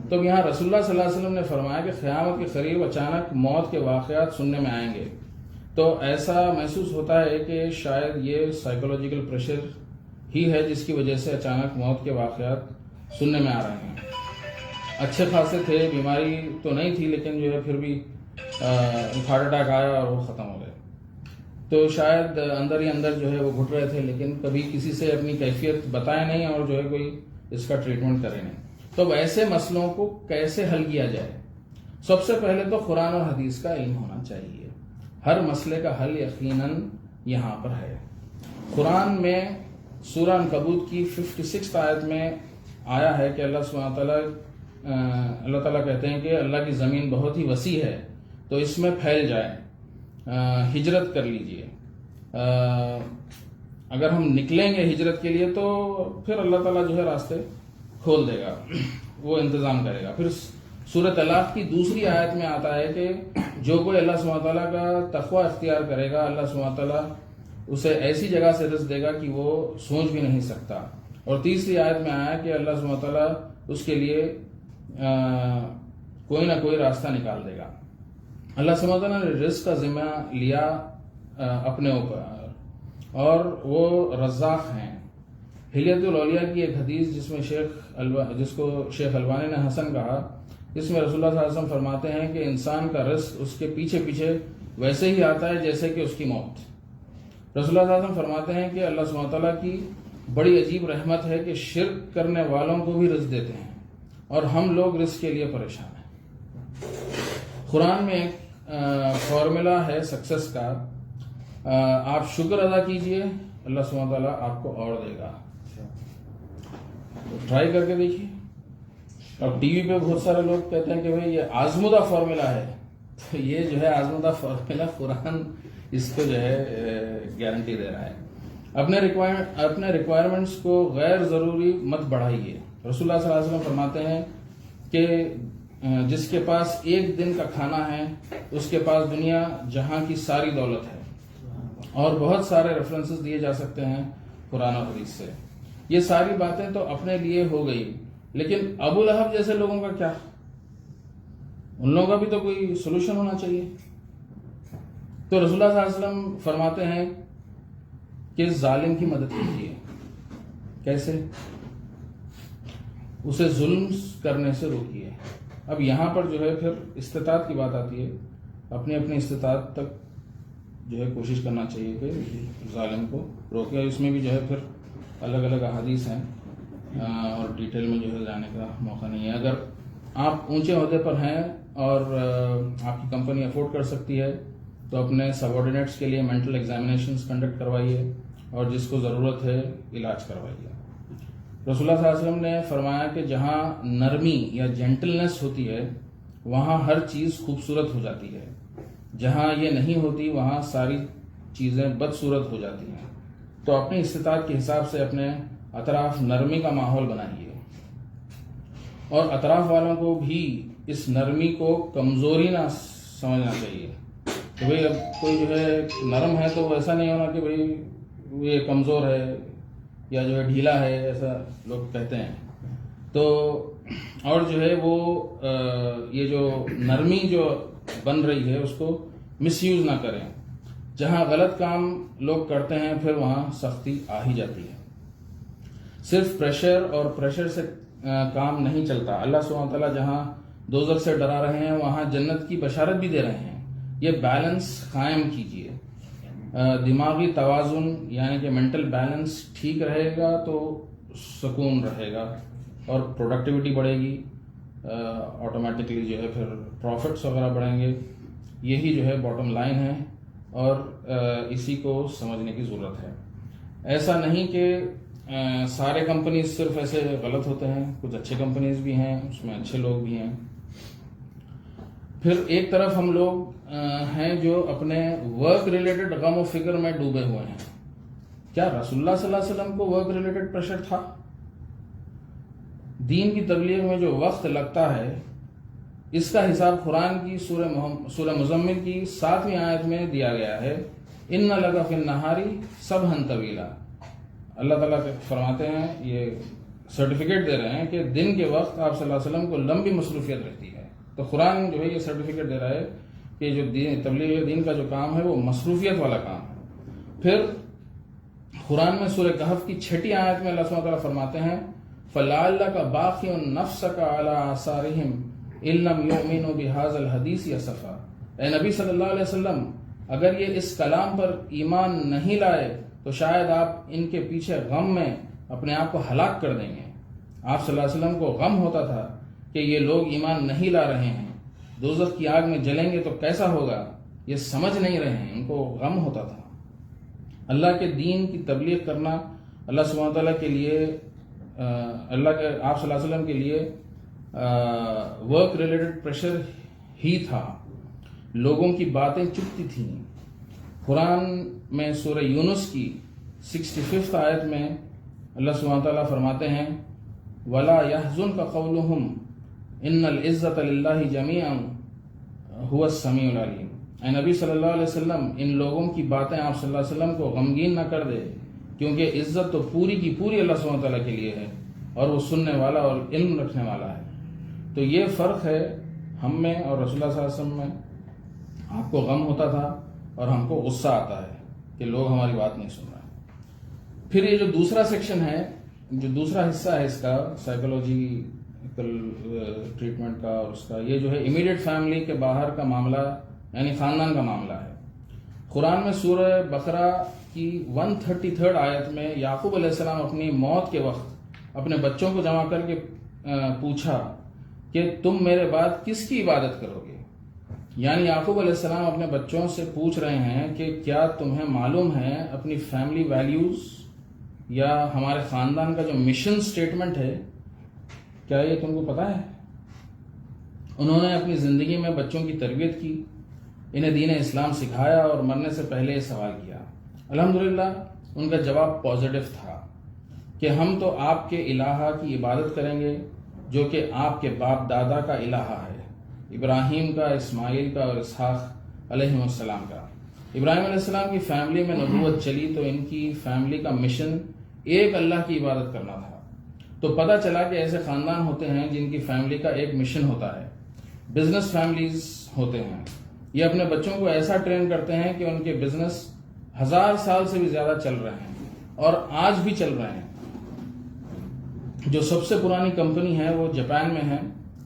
تو یہاں رسول اللہ صلی اللہ علیہ وسلم نے فرمایا کہ قیامت کے قریب اچانک موت کے واقعات سننے میں آئیں گے، تو ایسا محسوس ہوتا ہے کہ شاید یہ سائیکولوجیکل پریشر ہی ہے جس کی وجہ سے اچانک موت کے واقعات سننے میں آ رہے ہیں۔ اچھے خاصے تھے، بیماری تو نہیں تھی، لیکن جو ہے پھر بھی ہارٹ اٹیک آیا اور وہ ختم ہو گئے، تو شاید اندر ہی اندر جو ہے وہ گھٹ رہے تھے، لیکن کبھی کسی سے اپنی کیفیت بتائے نہیں اور جو ہے کوئی اس کا ٹریٹمنٹ کرے نہیں۔ تو اب ایسے مسئلوں کو کیسے حل کیا جائے؟ سب سے پہلے تو قرآن اور حدیث کا علم ہونا چاہیے۔ ہر مسئلے کا حل یقیناً یہاں پر ہے۔ قرآن میں سورہ عنکبوت کی 56 آیت میں آیا ہے کہ اللہ تعالیٰ کہتے ہیں کہ اللہ کی زمین بہت ہی وسیع ہے، تو اس میں پھیل جائے، ہجرت کر لیجئے۔ اگر ہم نکلیں گے ہجرت کے لیے تو پھر اللہ تعالیٰ جو ہے راستے کھول دے گا، وہ انتظام کرے گا۔ پھر سورہ طلاق کی دوسری آیت میں آتا ہے کہ جو کوئی اللہ سبحانہ تعالیٰ کا تقوی اختیار کرے گا، اللہ سبحانہ تعالیٰ اسے ایسی جگہ سے رزق دے گا کہ وہ سوچ بھی نہیں سکتا۔ اور تیسری آیت میں آیا کہ اللہ سبحانہ تعالیٰ اس کے لیے کوئی نہ کوئی راستہ نکال دے گا۔ اللہ سبحانہ تعالیٰ نے رزق کا ذمہ لیا اپنے اوپر، اور وہ رزاق ہیں۔ حلیت الاولیاء کی ایک حدیث جس کو شیخ البانی نے حسن کہا، جس میں رسول اللہ صلی اللہ علیہ وسلم فرماتے ہیں کہ انسان کا رزق اس کے پیچھے پیچھے ویسے ہی آتا ہے جیسے کہ اس کی موت۔ رسول اللہ صلی اللہ علیہ وسلم فرماتے ہیں کہ اللہ سبحانہ تعالیٰ کی بڑی عجیب رحمت ہے کہ شرک کرنے والوں کو بھی رزق دیتے ہیں، اور ہم لوگ رزق کے لیے پریشان ہیں۔ قرآن میں ایک فارمولا ہے سکسیس کا، آپ شکر ادا کیجئے، اللہ سبحانہ تعالیٰ آپ کو اور دے گا۔ ٹرائی کر کے دیکھیے۔ اب ٹی وی پہ بہت سارے لوگ کہتے ہیں کہ بھئی یہ آزمودہ فارمولا ہے، تو یہ جو ہے آزمودہ فارمولا قرآن اس کو جو ہے گارنٹی دے رہا ہے۔ اپنے ریکوائرمنٹس کو غیر ضروری مت بڑھائیے۔ رسول اللہ صلی اللہ علیہ وسلم فرماتے ہیں کہ جس کے پاس ایک دن کا کھانا ہے اس کے پاس دنیا جہاں کی ساری دولت ہے، اور بہت سارے ریفرنسز دیے جا سکتے ہیں قرآن و حدیث سے۔ یہ ساری باتیں تو اپنے لیے ہو گئی، لیکن ابو لہب جیسے لوگوں کا کیا؟ ان لوگوں کا بھی تو کوئی سولوشن ہونا چاہیے۔ تو رسول اللہ صلی اللہ علیہ وسلم فرماتے ہیں کہ ظالم کی مدد کیجیے۔ کیسے؟ اسے ظلم کرنے سے روکیے۔ اب یہاں پر جو ہے پھر استطاعت کی بات آتی ہے، اپنی استطاعت تک جو ہے کوشش کرنا چاہیے کہ ظالم کو روکے۔ اس میں بھی جو ہے پھر الگ الگ احادیث ہیں، اور ڈیٹیل میں جو ہے جانے کا موقع نہیں ہے۔ اگر آپ اونچے عہدے پر ہیں اور آپ کی کمپنی افورڈ کر سکتی ہے تو اپنے سب آرڈینیٹس کے لیے مینٹل ایگزامینیشنز کنڈکٹ کروائیے، اور جس کو ضرورت ہے علاج کروائیے۔ رسول اللہ صلی اللہ علیہ وسلم نے فرمایا کہ جہاں نرمی یا جینٹلنس ہوتی ہے وہاں ہر چیز خوبصورت ہو جاتی ہے، جہاں یہ نہیں ہوتی وہاں ساری چیزیں بدصورت ہو جاتی ہیں۔ تو اپنی استطاعت کے حساب سے اپنے اطراف نرمی کا ماحول بنائیے، اور اطراف والوں کو بھی اس نرمی کو کمزوری نہ سمجھنا چاہیے کہ بھئی اب کوئی جو ہے نرم ہے تو ایسا نہیں ہونا کہ بھئی یہ کمزور ہے یا جو ہے ڈھیلا ہے، ایسا لوگ کہتے ہیں۔ تو اور جو ہے وہ یہ جو نرمی جو بن رہی ہے اس کو مس یوز نہ کریں۔ جہاں غلط کام لوگ کرتے ہیں پھر وہاں سختی آ ہی جاتی ہے۔ صرف پریشر اور پریشر سے کام نہیں چلتا. اللہ سبحانہ تعالیٰ جہاں دوزخ سے ڈرا رہے ہیں وہاں جنت کی بشارت بھی دے رہے ہیں. یہ بیلنس قائم کیجئے. دماغی توازن یعنی کہ مینٹل بیلنس ٹھیک رہے گا تو سکون رہے گا اور پروڈکٹیوٹی بڑھے گی. آٹومیٹکلی جو ہے پھر پروفٹس وغیرہ بڑھیں گے. یہی جو ہے باٹم لائن ہے اور اسی کو سمجھنے کی ضرورت ہے. ایسا نہیں کہ سارے کمپنیز صرف ایسے غلط ہوتے ہیں. کچھ اچھے کمپنیز بھی ہیں, اس میں اچھے لوگ بھی ہیں. پھر ایک طرف ہم لوگ ہیں جو اپنے ورک ریلیٹڈ غم و فکر میں ڈوبے ہوئے ہیں. کیا رسول اللہ صلی اللہ علیہ وسلم کو ورک ریلیٹڈ پریشر تھا؟ دین کی تبلیغ میں جو وقت لگتا ہے اس کا حساب قرآن کی سورہ مزمل کی 7ویں آیت میں دیا گیا ہے. ان لگا فی النہاری سبحا طویلا. اللہ تعالیٰ فرماتے ہیں, یہ سرٹیفکیٹ دے رہے ہیں کہ دن کے وقت آپ صلی اللہ علیہ وسلم کو لمبی مصروفیت رہتی ہے. تو قرآن جو ہے یہ سرٹیفکیٹ دے رہا ہے کہ جو تبلیغ دین کا جو کام ہے وہ مصروفیت والا کام ہے. پھر قرآن میں سورہ کہف کی 6 آیت میں اللہ سبحانہ تعالیٰ فرماتے ہیں فَلَعَلَّكَ بَاخِعٌ نَفْسَكَ عَلَىٰ آثَارِهِمْ إِن لَّمْ يُؤْمِنُوا بِهَٰذَا الْحَدِيثِ أَسَفًا. اے نبی صلی اللہ علیہ وسلم, اگر یہ اس کلام پر ایمان نہیں لائے تو شاید آپ ان کے پیچھے غم میں اپنے آپ کو ہلاک کر دیں گے. آپ صلی اللہ علیہ وسلم کو غم ہوتا تھا کہ یہ لوگ ایمان نہیں لا رہے ہیں, دوزخ کی آگ میں جلیں گے تو کیسا ہوگا, یہ سمجھ نہیں رہے ہیں. ان کو غم ہوتا تھا. اللہ کے دین کی تبلیغ کرنا اللہ سبحانہ تعالیٰ کے لیے اللہ کے آپ صلی اللہ علیہ وسلم کے لیے ورک ریلیٹڈ پریشر ہی تھا. لوگوں کی باتیں چپتی تھیں. قرآن میں سورہ یونس کی 65 آیت میں اللہ سبحانہ تعالیٰ فرماتے ہیں وَلَا يَحْزُنْكَ قَوْلُهُمْ إِنَّ الْعِزَّةَ لِلَّهِ جَمِيعًا هُوَ السَّمِيعُ الْعَلِيمُ. اے نبی صلی اللہ علیہ وسلم, ان لوگوں کی باتیں آپ صلی اللہ علیہ وسلم کو غمگین نہ کر دے, کیونکہ عزت تو پوری کی پوری اللہ سبحانہ تعالیٰ کے لیے ہے اور وہ سننے والا اور علم رکھنے والا ہے. تو یہ فرق ہے ہم میں اور رسول اللہ صلی اللہ علیہ وسلم میں. آپ کو غم ہوتا تھا اور ہم کو غصہ آتا ہے کہ لوگ ہماری بات نہیں سن رہے. پھر یہ جو دوسرا سیکشن ہے, جو دوسرا حصہ ہے اس کا سائیکولوجیکل ٹریٹمنٹ کا اور اس کا, یہ جو ہے امیڈیٹ فیملی کے باہر کا معاملہ یعنی خاندان کا معاملہ ہے. قرآن میں سورہ بقرہ کی 133 آیت میں یعقوب علیہ السلام اپنی موت کے وقت اپنے بچوں کو جمع کر کے پوچھا کہ تم میرے بعد کس کی عبادت کرو گے. یعنی یعقوب علیہ السلام اپنے بچوں سے پوچھ رہے ہیں کہ کیا تمہیں معلوم ہے اپنی فیملی ویلیوز یا ہمارے خاندان کا جو مشن سٹیٹمنٹ ہے, کیا یہ تم کو پتا ہے؟ انہوں نے اپنی زندگی میں بچوں کی تربیت کی, انہیں دین اسلام سکھایا اور مرنے سے پہلے یہ سوال کیا. الحمدللہ ان کا جواب پازیٹیو تھا کہ ہم تو آپ کے الہ کی عبادت کریں گے جو کہ آپ کے باپ دادا کا الہ ہے, ابراہیم کا, اسماعیل کا اور اسحاق علیہ السلام کا. ابراہیم علیہ السلام کی فیملی میں نبوت چلی تو ان کی فیملی کا مشن ایک اللہ کی عبادت کرنا تھا. تو پتہ چلا کہ ایسے خاندان ہوتے ہیں جن کی فیملی کا ایک مشن ہوتا ہے. بزنس فیملیز ہوتے ہیں, یہ اپنے بچوں کو ایسا ٹرین کرتے ہیں کہ ان کے بزنس 1000 سال سے بھی زیادہ چل رہے ہیں اور آج بھی چل رہے ہیں. جو سب سے پرانی کمپنی ہے وہ جاپان میں ہے.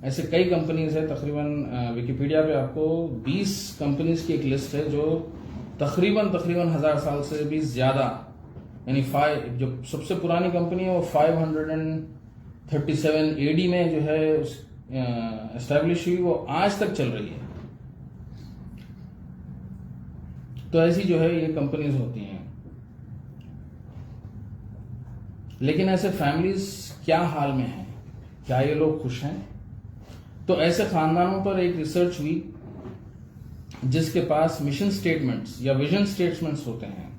ایسے کئی کمپنیز ہیں, تقریباً ویکیپیڈیا پہ آپ کو 20 کمپنیز کی ایک لسٹ ہے جو تقریباً 1000 سال سے بھی زیادہ, یعنی جو سب سے پرانی کمپنی ہے وہ 537 AD میں جو ہے اسٹیبلش ہوئی, وہ آج تک چل رہی ہے. تو ایسی جو ہے یہ کمپنیز ہوتی ہیں. لیکن ایسے فیملیز کیا حال میں ہیں؟ کیا یہ لوگ خوش ہیں؟ تو ایسے خاندانوں پر ایک ریسرچ ہوئی جس کے پاس مشن سٹیٹمنٹس یا ویژن سٹیٹمنٹس ہوتے ہیں.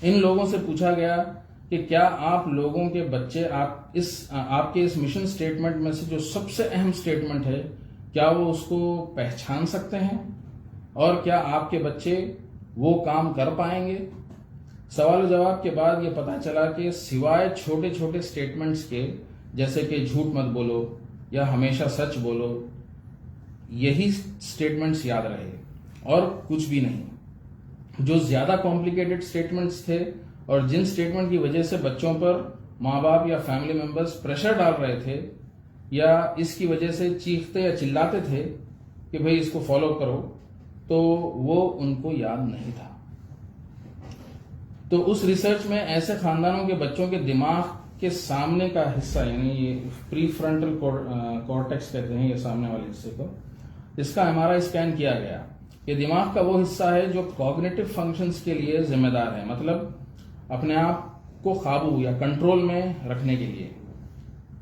ان لوگوں سے پوچھا گیا کہ کیا آپ لوگوں کے بچے آپ کے اس مشن سٹیٹمنٹ میں سے جو سب سے اہم سٹیٹمنٹ ہے کیا وہ اس کو پہچان سکتے ہیں, اور کیا آپ کے بچے وہ کام کر پائیں گے. سوال و جواب کے بعد یہ پتہ چلا کہ سوائے چھوٹے چھوٹے سٹیٹمنٹس کے جیسے کہ جھوٹ مت بولو یا ہمیشہ سچ بولو, یہی سٹیٹمنٹس یاد رہے اور کچھ بھی نہیں. جو زیادہ کمپلیکیٹڈ سٹیٹمنٹس تھے اور جن سٹیٹمنٹ کی وجہ سے بچوں پر ماں باپ یا فیملی ممبرز پریشر ڈال رہے تھے یا اس کی وجہ سے چیختے یا چلاتے تھے کہ بھئی اس کو فالو کرو، تو وہ ان کو یاد نہیں تھا. تو اس ریسرچ میں ایسے خاندانوں کے بچوں کے دماغ کے سامنے کا حصہ، یعنی یہ پری فرنٹل کورٹیکس کہتے ہیں یہ سامنے والے حصے کو، اس کا ایم آر آئی اسکین کیا گیا. یہ دماغ کا وہ حصہ ہے جو کوگنیٹو فنکشنز کے لیے ذمہ دار ہے، مطلب اپنے آپ کو قابو یا کنٹرول میں رکھنے کے لیے،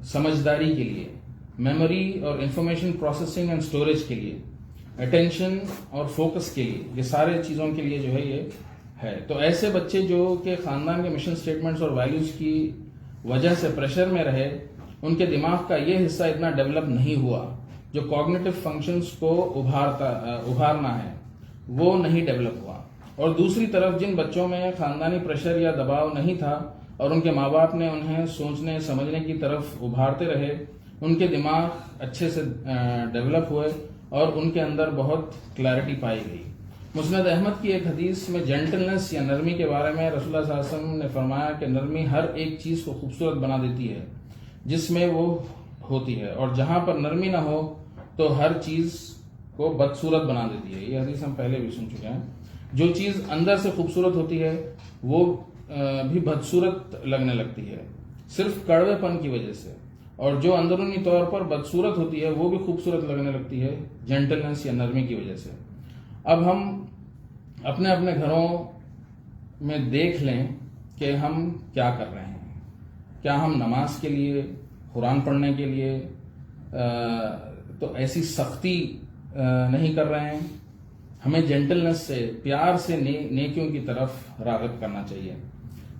سمجھداری کے لیے، میموری اور انفارمیشن پروسیسنگ اینڈ اسٹوریج کے لیے، اٹینشن اور فوکس کے لیے، یہ سارے چیزوں کے لیے جو ہے یہ ہے. تو ایسے بچے جو کہ خاندان کے مشن سٹیٹمنٹس اور ویلیوز کی وجہ سے پریشر میں رہے، ان کے دماغ کا یہ حصہ اتنا ڈیولپ نہیں ہوا جو کوگنیٹو فنکشنز کو ابھارنا ہے، وہ نہیں ڈیولپ ہوا. اور دوسری طرف جن بچوں میں خاندانی پریشر یا دباؤ نہیں تھا اور ان کے ماں باپ نے انہیں سوچنے سمجھنے کی طرف ابھارتے رہے، ان کے دماغ اچھے سے ڈیولپ ہوئے اور ان کے اندر بہت کلیئرٹی پائی گئی. مسند احمد کی ایک حدیث میں جینٹلنس یا نرمی کے بارے میں رسول اللہ صلی اللہ علیہ وسلم نے فرمایا کہ نرمی ہر ایک چیز کو خوبصورت بنا دیتی ہے جس میں وہ ہوتی ہے، اور جہاں پر نرمی نہ ہو تو ہر چیز کو بدصورت بنا دیتی ہے. یہ حدیث ہم پہلے بھی سن چکے ہیں. جو چیز اندر سے خوبصورت ہوتی ہے وہ بھی بدصورت لگنے لگتی ہے صرف کڑوے پن کی وجہ سے، اور جو اندرونی طور پر بدصورت ہوتی ہے وہ بھی خوبصورت لگنے لگتی ہے جینٹلنس یا نرمی کی وجہ سے. اب ہم اپنے اپنے گھروں میں دیکھ لیں کہ ہم کیا کر رہے ہیں. کیا ہم نماز کے لیے، قرآن پڑھنے کے لیے تو ایسی سختی نہیں کر رہے ہیں؟ ہمیں جینٹلنس سے، پیار سے نیکیوں کی طرف راغب کرنا چاہیے.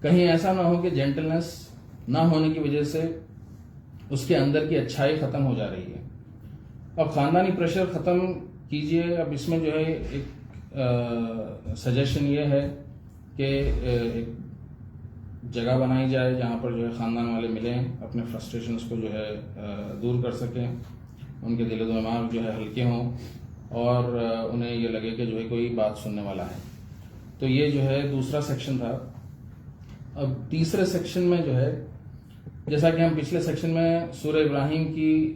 کہیں ایسا نہ ہو کہ جینٹلنس نہ ہونے کی وجہ سے اس کے اندر کی اچھائی ختم ہو جا رہی ہے. اب خاندانی پریشر ختم کیجئے. اب اس میں جو ہے ایک سجیشن یہ ہے کہ ایک جگہ بنائی جائے جہاں پر جو ہے خاندان والے ملیں، اپنے فرسٹریشنز کو جو ہے دور کر سکیں، ان کے دل و دماغ جو ہے ہلکے ہوں اور انہیں یہ لگے کہ جو ہے کوئی بات سننے والا ہے. تو یہ جو ہے دوسرا سیکشن تھا. اب تیسرے سیکشن میں جو ہے، جیسا کہ ہم پچھلے سیکشن میں سورہ ابراہیم کی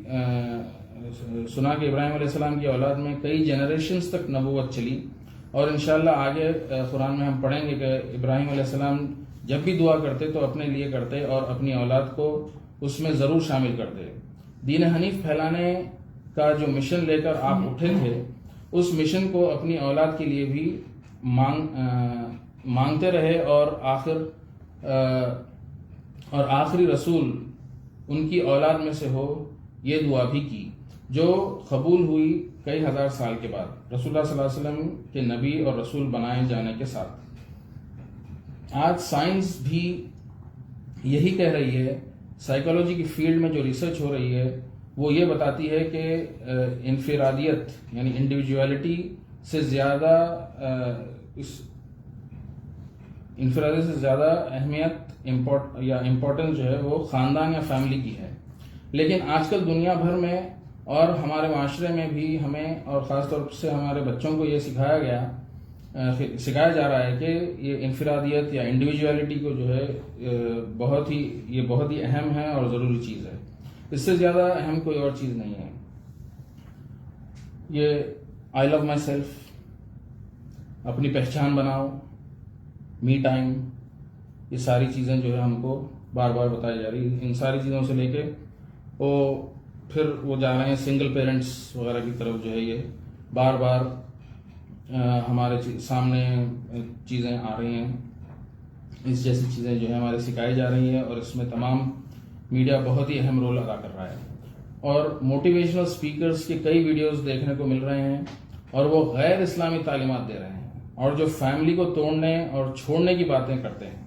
سنا کہ ابراہیم علیہ السلام کی اولاد میں کئی جنریشنز تک نبوت چلی، اور انشاءاللہ آگے قرآن میں ہم پڑھیں گے کہ ابراہیم علیہ السلام جب بھی دعا کرتے تو اپنے لیے کرتے اور اپنی اولاد کو اس میں ضرور شامل کرتے. دین حنیف پھیلانے کا جو مشن لے کر آپ اٹھے تھے، اس مشن کو اپنی اولاد کے لیے بھی مانگتے رہے، اور آخری رسول ان کی اولاد میں سے ہو، یہ دعا بھی کی جو قبول ہوئی کئی ہزار سال کے بعد رسول اللہ صلی اللہ علیہ وسلم کے نبی اور رسول بنائے جانے کے ساتھ. آج سائنس بھی یہی کہہ رہی ہے. سائیکالوجی کی فیلڈ میں جو ریسرچ ہو رہی ہے وہ یہ بتاتی ہے کہ انفرادیت یعنی انڈیویجویلٹی سے زیادہ اہمیت یا امپورٹنس جو ہے وہ خاندان یا فیملی کی ہے. لیکن آج کل دنیا بھر میں اور ہمارے معاشرے میں بھی ہمیں، اور خاص طور سے ہمارے بچوں کو یہ سکھایا جا رہا ہے کہ یہ انفرادیت یا انڈیویجویلٹی کو جو ہے بہت ہی اہم ہے اور ضروری چیز ہے. اس سے زیادہ اہم کوئی اور چیز نہیں ہے. یہ آئی لو مائی سیلف، اپنی پہچان بناؤ، می ٹائم، یہ ساری چیزیں جو ہے ہم کو بار بار بتائی جا رہی. ان ساری چیزوں سے لے کے پھر وہ جا رہے ہیں سنگل پیرنٹس وغیرہ کی طرف، جو ہے یہ بار بار ہمارے سامنے چیزیں آ رہی ہیں. اس جیسی چیزیں جو ہے ہمارے سکھائی جا رہی ہیں، اور اس میں تمام میڈیا بہت ہی اہم رول ادا کر رہا ہے. اور موٹیویشنل سپیکرز کے کئی ویڈیوز دیکھنے کو مل رہے ہیں، اور وہ غیر اسلامی تعلیمات دے رہے ہیں اور جو فیملی کو توڑنے اور چھوڑنے کی باتیں کرتے ہیں.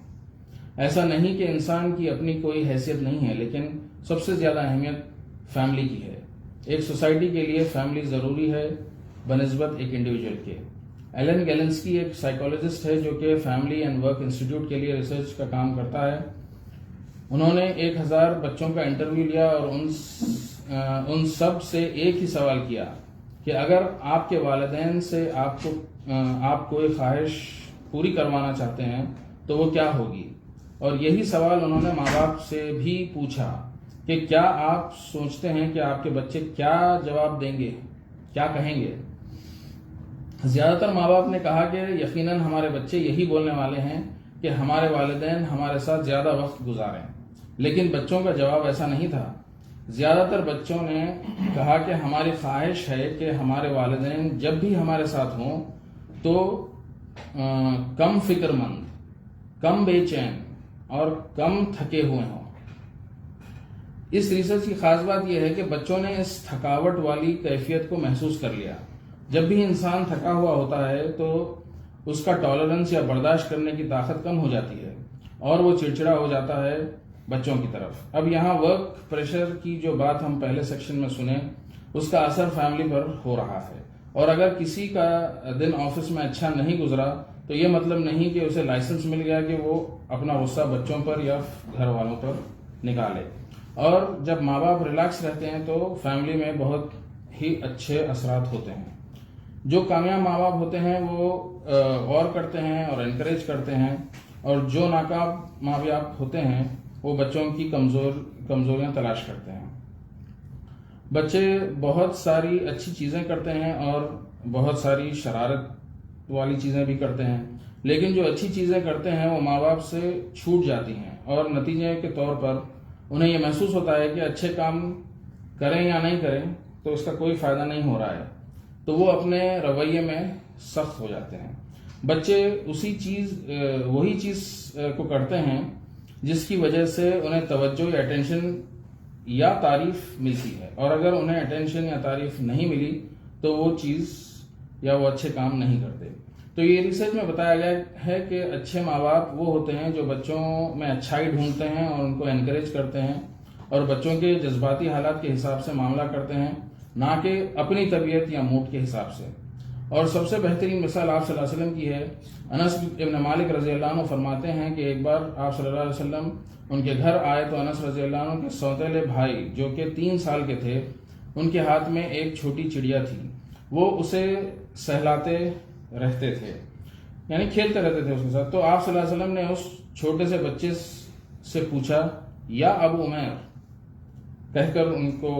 ایسا نہیں کہ انسان کی اپنی کوئی حیثیت نہیں ہے، لیکن سب سے زیادہ اہمیت فیملی کی ہے. ایک سوسائٹی کے لیے فیملی ضروری ہے بنسبت ایک انڈیویجول کے. ایلن گیلنسکی ایک سائیکالوجسٹ ہے جو کہ فیملی اینڈ ورک انسٹیٹیوٹ کے لیے ریسرچ کا کام کرتا ہے. انہوں نے 1000 بچوں کا انٹرویو لیا اور ان سب سے ایک ہی سوال کیا کہ اگر آپ کے والدین سے آپ کوئی خواہش پوری کروانا چاہتے ہیں تو وہ کیا ہوگی. اور یہی سوال انہوں نے ماں باپ سے بھی پوچھا کہ کیا آپ سوچتے ہیں کہ آپ کے بچے کیا جواب دیں گے، کیا کہیں گے؟ زیادہ تر ماں باپ نے کہا کہ یقیناً ہمارے بچے یہی بولنے والے ہیں کہ ہمارے والدین ہمارے ساتھ زیادہ وقت گزاریں، لیکن بچوں کا جواب ایسا نہیں تھا۔ زیادہ تر بچوں نے کہا کہ ہماری خواہش ہے کہ ہمارے والدین جب بھی ہمارے ساتھ ہوں تو کم فکر مند، کم بے چین اور کم تھکے ہوئے ہوں۔ اس ریسرچ کی خاص بات یہ ہے کہ بچوں نے اس تھکاوٹ والی کیفیت کو محسوس کر لیا۔ جب بھی انسان تھکا ہوا ہوتا ہے تو اس کا ٹالرنس یا برداشت کرنے کی طاقت کم ہو جاتی ہے اور وہ چڑچڑا ہو جاتا ہے بچوں کی طرف۔ اب یہاں ورک پریشر کی جو بات ہم پہلے سیکشن میں سنیں، اس کا اثر فیملی پر ہو رہا ہے، اور اگر کسی کا دن آفس میں اچھا نہیں گزرا تو یہ مطلب نہیں کہ اسے لائسنس مل گیا کہ وہ اپنا غصہ بچوں پر یا گھر والوں پر نکالے۔ اور جب ماں باپ ریلیکس رہتے ہیں تو فیملی میں بہت ہی اچھے اثرات ہوتے ہیں۔ جو کامیاب ماں باپ ہوتے ہیں وہ غور کرتے ہیں اور انکریج کرتے ہیں، اور جو ناکام ماں باپ ہوتے ہیں وہ بچوں کی کمزوریاں تلاش کرتے ہیں۔ بچے بہت ساری اچھی چیزیں کرتے ہیں اور بہت ساری شرارت والی چیزیں بھی کرتے ہیں، لیکن جو اچھی چیزیں کرتے ہیں وہ ماں باپ سے چھوٹ جاتی ہیں، اور نتیجے کے طور پر انہیں یہ محسوس ہوتا ہے کہ اچھے کام کریں یا نہیں کریں تو اس کا کوئی فائدہ نہیں ہو رہا ہے، تو وہ اپنے رویے میں سخت ہو جاتے ہیں۔ بچے وہی چیز کو کرتے ہیں جس کی وجہ سے انہیں توجہ یا اٹینشن یا تعریف ملتی ہے، اور اگر انہیں اٹینشن یا تعریف نہیں ملی تو وہ چیز یا وہ اچھے کام نہیں کرتے۔ تو یہ ریسرچ میں بتایا گیا ہے کہ اچھے ماں باپ وہ ہوتے ہیں جو بچوں میں اچھائی ڈھونڈتے ہیں اور ان کو انکریج کرتے ہیں، اور بچوں کے جذباتی حالات کے حساب سے معاملہ کرتے ہیں، نہ کہ اپنی طبیعت یا موڈ کے حساب سے۔ اور سب سے بہترین مثال آپ صلی اللہ علیہ وسلم کی ہے۔ انس ابن مالک رضی اللہ عنہ فرماتے ہیں کہ ایک بار آپ صلی اللہ علیہ وسلم ان کے گھر آئے تو انس رضی اللہ عنہ کے سوتیلے بھائی جو کہ 3 سال کے تھے، ان کے ہاتھ میں ایک چھوٹی چڑیا تھی، وہ اسے سہلاتے رہتے تھے، یعنی کھیلتے رہتے تھے اس کے ساتھ۔ تو آپ صلی اللہ علیہ وسلم نے اس چھوٹے سے بچے سے پوچھا یا ابو عمیر کہہ کر ان کو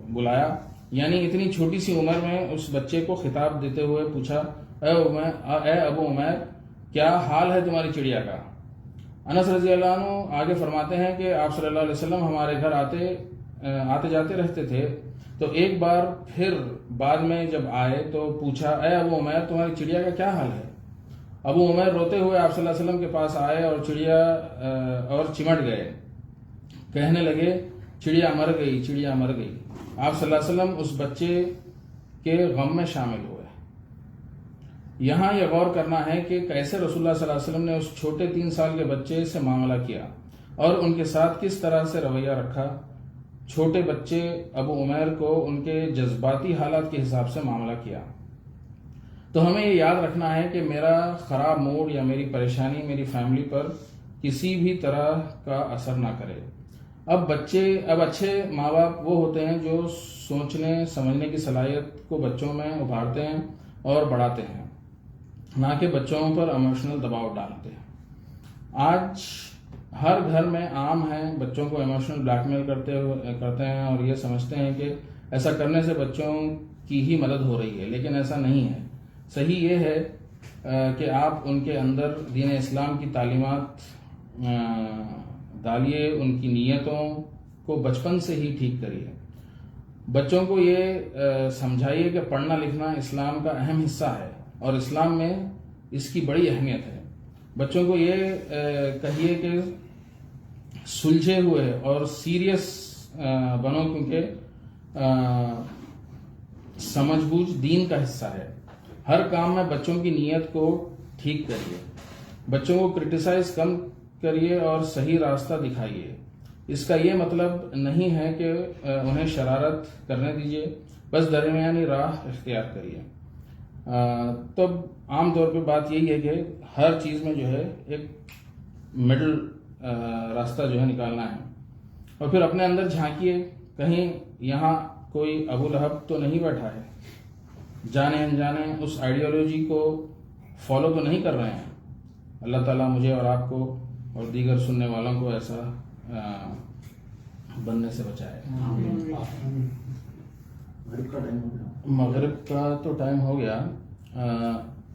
بلایا، یعنی اتنی چھوٹی سی عمر میں اس بچے کو خطاب دیتے ہوئے پوچھا، اے ابو عمیر کیا حال ہے تمہاری چڑیا کا؟ انس رضی اللہ عنہ آگے فرماتے ہیں کہ آپ صلی اللہ علیہ وسلم ہمارے گھر آتے جاتے رہتے تھے، تو ایک بار پھر بعد میں جب آئے تو پوچھا، اے ابو عمیر تمہاری چڑیا کا کیا حال ہے؟ ابو عمیر روتے ہوئے آپ صلی اللہ علیہ وسلم کے پاس آئے اور چمٹ گئے، کہنے لگے چڑیا مر گئی، چڑیا مر گئی۔ آپ صلی اللہ علیہ وسلم اس بچے کے غم میں شامل ہوئے۔ یہاں یہ غور کرنا ہے کہ کیسے رسول اللہ صلی اللہ علیہ وسلم نے اس چھوٹے 3 سال کے بچے سے معاملہ کیا اور ان کے ساتھ کس طرح سے رویہ رکھا۔ چھوٹے بچے ابو عمیر کو ان کے جذباتی حالات کے حساب سے معاملہ کیا۔ تو ہمیں یہ یاد رکھنا ہے کہ میرا خراب موڈ یا میری پریشانی میری فیملی پر کسی بھی طرح کا اثر نہ کرے۔ اب اچھے ماں باپ وہ ہوتے ہیں جو سوچنے سمجھنے کی صلاحیت کو بچوں میں ابھارتے ہیں اور بڑھاتے ہیں، نہ کہ بچوں پر ایموشنل دباؤ ڈالتے ہیں۔ آج ہر گھر میں عام ہے بچوں کو ایموشنل بلیک میل کرتے ہیں اور یہ سمجھتے ہیں کہ ایسا کرنے سے بچوں کی ہی مدد ہو رہی ہے، لیکن ایسا نہیں ہے۔ صحیح یہ ہے کہ آپ ان کے اندر دین اسلام کی تعلیمات ڈالیے، ان کی نیتوں کو بچپن سے ہی ٹھیک کریے۔ بچوں کو یہ سمجھائیے کہ پڑھنا لکھنا اسلام کا اہم حصہ ہے اور اسلام میں اس کی بڑی اہمیت ہے۔ بچوں کو یہ کہیے کہ سلجھے ہوئے اور سیریس بنو، کیونکہ سمجھ بوجھ دین کا حصہ ہے۔ ہر کام میں بچوں کی نیت کو ٹھیک کریے، بچوں کو کرٹیسائز کم کریے اور صحیح راستہ دکھائیے۔ اس کا یہ مطلب نہیں ہے کہ انہیں شرارت کرنے دیجیے، بس درمیانی راہ اختیار کریے۔ تو عام طور پہ بات یہی ہے کہ ہر چیز میں جو ہے ایک مڈل راستہ جو ہے نکالنا ہے، اور پھر اپنے اندر جھانکیے، کہیں یہاں کوئی ابو لہب تو نہیں بیٹھا ہے، جانے انجانے اس آئیڈیالوجی کو فالو تو نہیں کر رہے ہیں۔ اللہ تعالیٰ مجھے اور آپ کو اور دیگر سننے والوں کو ایسا بننے سے بچائے. مغرب کا تو ٹائم ہو گیا.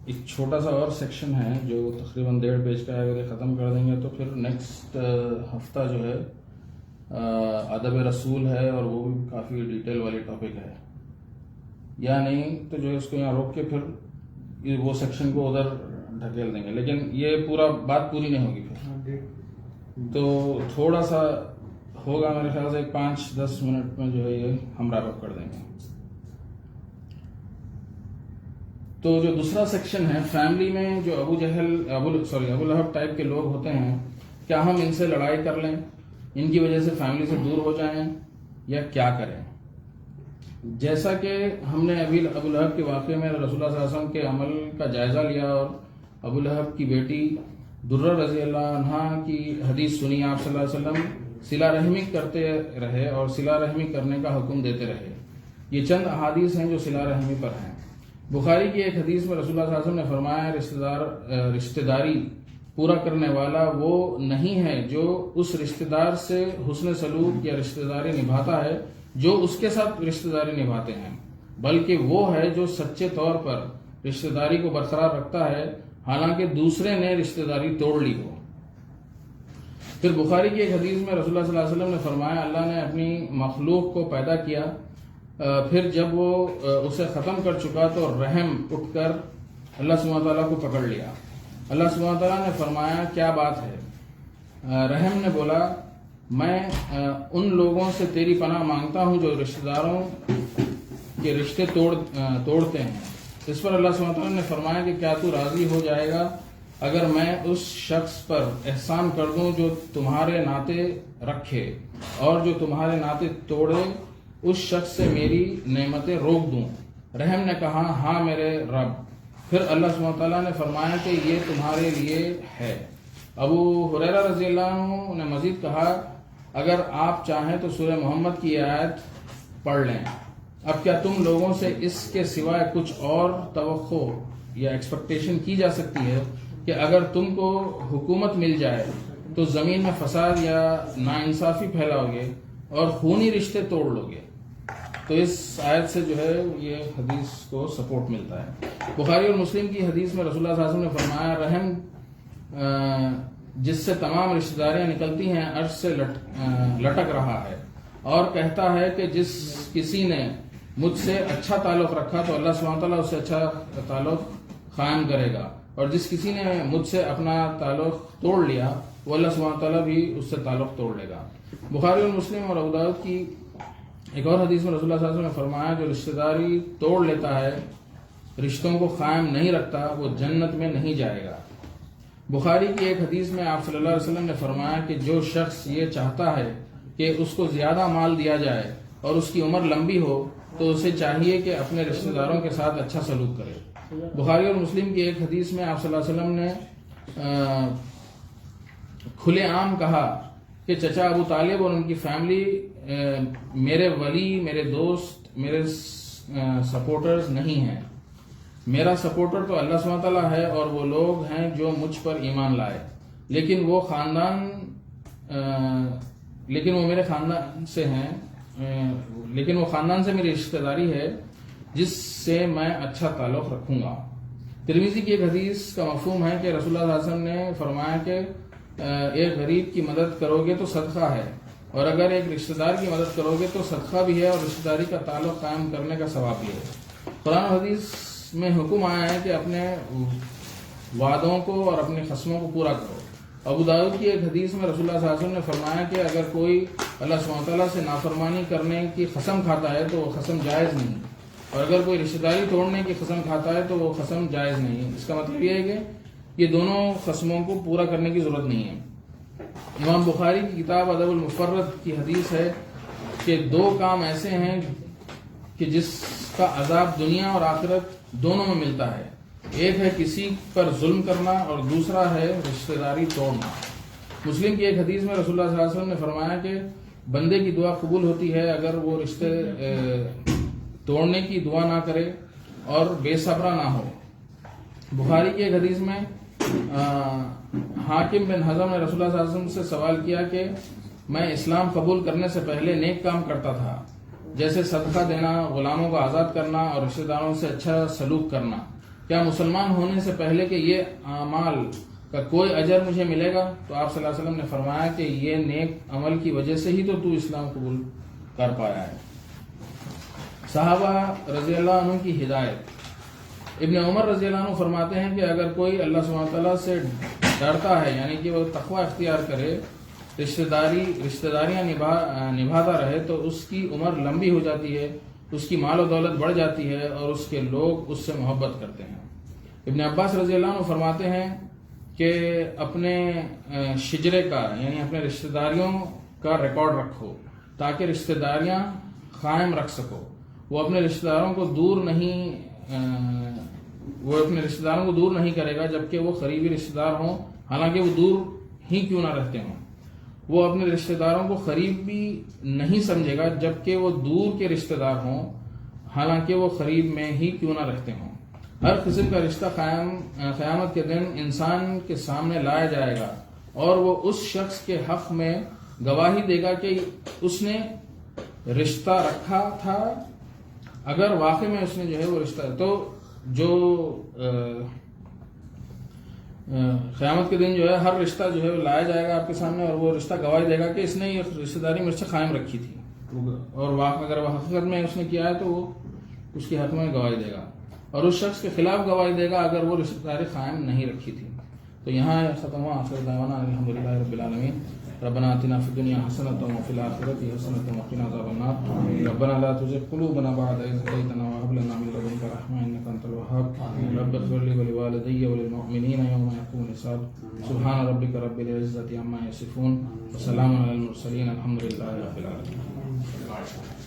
ایک چھوٹا سا اور سیکشن ہے جو تقریباً 1.5 پیج کا ہے. اگر یہ ختم کر دیں گے تو پھر نیکسٹ ہفتہ جو ہے ادب رسول ہے, اور وہ بھی کافی ڈیٹیل والی ٹاپک ہے. یا نہیں تو جو اس کو یہاں روک کے پھر وہ سیکشن کو ادھر ڈھکیل دیں گے, لیکن یہ پورا بات پوری نہیں ہوگی پھر. تو تھوڑا سا ہوگا میرے خیال سے 5-10 منٹ میں جو ہے یہ ہم ریپ اپ کر دیں گے. تو جو دوسرا سیکشن ہے, فیملی میں جو ابو لہب ٹائپ کے لوگ ہوتے ہیں, کیا ہم ان سے لڑائی کر لیں, ان کی وجہ سے فیملی سے دور ہو جائیں, یا کیا کریں. جیسا کہ ہم نے ابھی ابو لہب کے واقعے میں رسول اللہ صلی اللہ علیہ وسلم کے عمل کا جائزہ لیا, اور ابو لہب کی بیٹی درہ رضی اللہ عنہا کی حدیث سنی, آپ صلی اللہ علیہ وسلم صلہ رحمی کرتے رہے اور صلہ رحمی کرنے کا حکم دیتے رہے. یہ چند احادیث ہیں جو صلہ رحمی پر ہیں. بخاری کی ایک حدیث میں رسول اللہ صلی اللہ علیہ وسلم نے فرمایا, رشتہ داری پورا کرنے والا وہ نہیں ہے جو اس رشتہ دار سے حسن سلوک یا رشتہ داری نبھاتا ہے جو اس کے ساتھ رشتہ داری نبھاتے ہیں, بلکہ وہ ہے جو سچے طور پر رشتہ داری کو برقرار رکھتا ہے حالانکہ دوسرے نے رشتہ داری توڑ لی ہو. پھر بخاری کی ایک حدیث میں رسول اللہ صلی اللہ علیہ وسلم نے فرمایا, اللہ نے اپنی مخلوق کو پیدا کیا, پھر جب وہ اسے ختم کر چکا تو رحم اٹھ کر اللہ سبحانہ تعالیٰ کو پکڑ لیا. اللہ سبحانہ تعالیٰ نے فرمایا, کیا بات ہے؟ رحم نے بولا, میں ان لوگوں سے تیری پناہ مانگتا ہوں جو رشتہ داروں کے رشتے توڑتے ہیں. اس پر اللہ سبحانہ تعالیٰ نے فرمایا کہ کیا تو راضی ہو جائے گا اگر میں اس شخص پر احسان کر دوں جو تمہارے ناطے رکھے, اور جو تمہارے ناطے توڑے اس شخص سے میری نعمتیں روک دوں. رحم نے کہا, ہاں میرے رب. پھر اللہ سبحانہ تعالیٰ نے فرمایا کہ یہ تمہارے لیے ہے. ابو ہریرہ رضی اللہ عنہ نے مزید کہا, اگر آپ چاہیں تو سورہ محمد کی آیت پڑھ لیں. اب کیا تم لوگوں سے اس کے سوائے کچھ اور توقع یا ایکسپیکٹیشن کی جا سکتی ہے کہ اگر تم کو حکومت مل جائے تو زمین میں فساد یا ناانصافی پھیلاؤ گے اور خونی رشتے توڑ لو گے؟ تو اس آیت سے جو ہے یہ حدیث کو سپورٹ ملتا ہے. بخاری اور مسلم کی حدیث میں رسول اللہ صلی اللہ علیہ وسلم نے فرمایا, رحم جس سے تمام رشتہ داریاں نکلتی ہیں عرش سے لٹک رہا ہے اور کہتا ہے کہ جس کسی نے مجھ سے اچھا تعلق رکھا تو اللہ سبحانہ تعالیٰ اس سے اچھا تعلق قائم کرے گا, اور جس کسی نے مجھ سے اپنا تعلق توڑ لیا وہ اللہ سبحانہ تعالیٰ بھی اس سے تعلق توڑ لے گا. بخاری اور مسلم اور ابو داؤد کی ایک اور حدیث میں رسول اللہ صلی اللہ علیہ وسلم نے فرمایا, جو رشتہ داری توڑ لیتا ہے, رشتوں کو قائم نہیں رکھتا, وہ جنت میں نہیں جائے گا. بخاری کی ایک حدیث میں آپ صلی اللہ علیہ وسلم نے فرمایا کہ جو شخص یہ چاہتا ہے کہ اس کو زیادہ مال دیا جائے اور اس کی عمر لمبی ہو تو اسے چاہیے کہ اپنے رشتہ داروں کے ساتھ اچھا سلوک کرے. بخاری اور مسلم کی ایک حدیث میں آپ صلی اللہ علیہ وسلم نے کھلے عام کہا کہ چچا ابو طالب اور ان کی فیملی میرے ولی, میرے دوست, میرے سپورٹرز نہیں ہیں. میرا سپورٹر تو اللہ سبحانہ تعالیٰ ہے اور وہ لوگ ہیں جو مجھ پر ایمان لائے, لیکن وہ میرے خاندان سے ہیں, لیکن وہ خاندان سے میری رشتہ داری ہے جس سے میں اچھا تعلق رکھوں گا. ترمذی کی ایک حدیث کا مفہوم ہے کہ رسول اللہ صلی اللہ علیہ وسلم نے فرمایا کہ ایک غریب کی مدد کرو گے تو صدقہ ہے, اور اگر ایک رشتہ دار کی مدد کرو گے تو صدقہ بھی ہے اور رشتہ داری کا تعلق قائم کرنے کا ثواب بھی ہے. قرآن و حدیث میں حکم آیا ہے کہ اپنے وعدوں کو اور اپنے قسموں کو پورا کرو. ابو داؤد کی ایک حدیث میں رسول اللہ صلی اللہ علیہ وسلم نے فرمایا کہ اگر کوئی اللہ سبحانہ تعالیٰ سے نافرمانی کرنے کی قسم کھاتا ہے تو وہ قسم جائز نہیں, اور اگر کوئی رشتہ داری توڑنے کی قسم کھاتا ہے تو وہ قسم جائز نہیں. اس کا مطلب یہ ہے کہ یہ دونوں قسموں کو پورا کرنے کی ضرورت نہیں ہے. امام بخاری کی کتاب ادب المفرد کی حدیث ہے کہ 2 کام ایسے ہیں کہ جس کا عذاب دنیا اور آخرت دونوں میں ملتا ہے. ایک ہے کسی پر ظلم کرنا اور دوسرا ہے رشتہ داری توڑنا. مسلم کی ایک حدیث میں رسول اللہ صلی اللہ علیہ وسلم نے فرمایا کہ بندے کی دعا قبول ہوتی ہے اگر وہ رشتے توڑنے کی دعا نہ کرے اور بے صبرا نہ ہو. بخاری کی ایک حدیث میں حاکم بن حزم نے رسول اللہ صلی اللہ علیہ وسلم سے سوال کیا کہ میں اسلام قبول کرنے سے پہلے نیک کام کرتا تھا، جیسے صدقہ دینا، غلاموں کو آزاد کرنا اور رشتہ داروں سے اچھا سلوک کرنا، کیا مسلمان ہونے سے پہلے کہ یہ اعمال کا کوئی اجر مجھے ملے گا؟ تو آپ صلی اللہ علیہ وسلم نے فرمایا کہ یہ نیک عمل کی وجہ سے ہی تو اسلام قبول کر پایا ہے۔ صحابہ رضی اللہ عنہ کی ہدایت۔ ابن عمر رضی اللہ عنہ فرماتے ہیں کہ اگر کوئی اللہ سبحانہ وتعالیٰ سے ڈرتا ہے، یعنی کہ وہ تقوی اختیار کرے، رشتہ داریاں نبھاتا رہے، تو اس کی عمر لمبی ہو جاتی ہے، اس کی مال و دولت بڑھ جاتی ہے اور اس کے لوگ اس سے محبت کرتے ہیں۔ ابن عباس رضی اللہ عنہ فرماتے ہیں کہ اپنے شجرے کا، یعنی اپنے رشتہ داریوں کا ریکارڈ رکھو تاکہ رشتہ داریاں قائم رکھ سکو۔ وہ اپنے رشتہ داروں کو دور نہیں کرے گا جبکہ وہ قریبی رشتہ دار ہوں، حالانکہ وہ دور ہی کیوں نہ رہتے ہوں۔ وہ اپنے رشتہ داروں کو قریب بھی نہیں سمجھے گا جبکہ وہ دور کے رشتہ دار ہوں، حالانکہ وہ قریب میں ہی کیوں نہ رہتے ہوں۔ ہر قسم کا رشتہ قیامت کے دن انسان کے سامنے لایا جائے گا اور وہ اس شخص کے حق میں گواہی دے گا کہ اس نے رشتہ رکھا تھا، اگر واقعی میں اس نے جو ہے وہ رشتہ، تو جو قیامت کے دن جو ہے ہر رشتہ جو ہے وہ لایا جائے گا آپ کے سامنے اور وہ رشتہ گواہی دے گا کہ اس نے یہ رشتہ داری مجھ سے قائم رکھی تھی، اور اگر وہ حقیقت میں اس نے کیا ہے تو وہ اس کے حق میں گواہی دے گا، اور اس شخص کے خلاف گواہی دے گا اگر وہ رشتہ داری قائم نہیں رکھی تھی۔ تو یہاں ختم ہوا۔ آخر دعوانا الحمدللہ رب العالمین۔ ربنا آتنا فی الدنیا حسنۃ وفی الآخرۃ حسنۃ وقنا عذاب النار۔ ربنا لا تزغ قلوبنا بعد إذ هديتنا وهب لنا من لدنك رحمة إنك أنت الوهاب۔ رب اغفر لي ولوالدي وللمؤمنين يوم يقوم الحساب۔ سبحان ربك رب العزة عما يصفون وسلام على المرسلين الحمد لله رب العالمين۔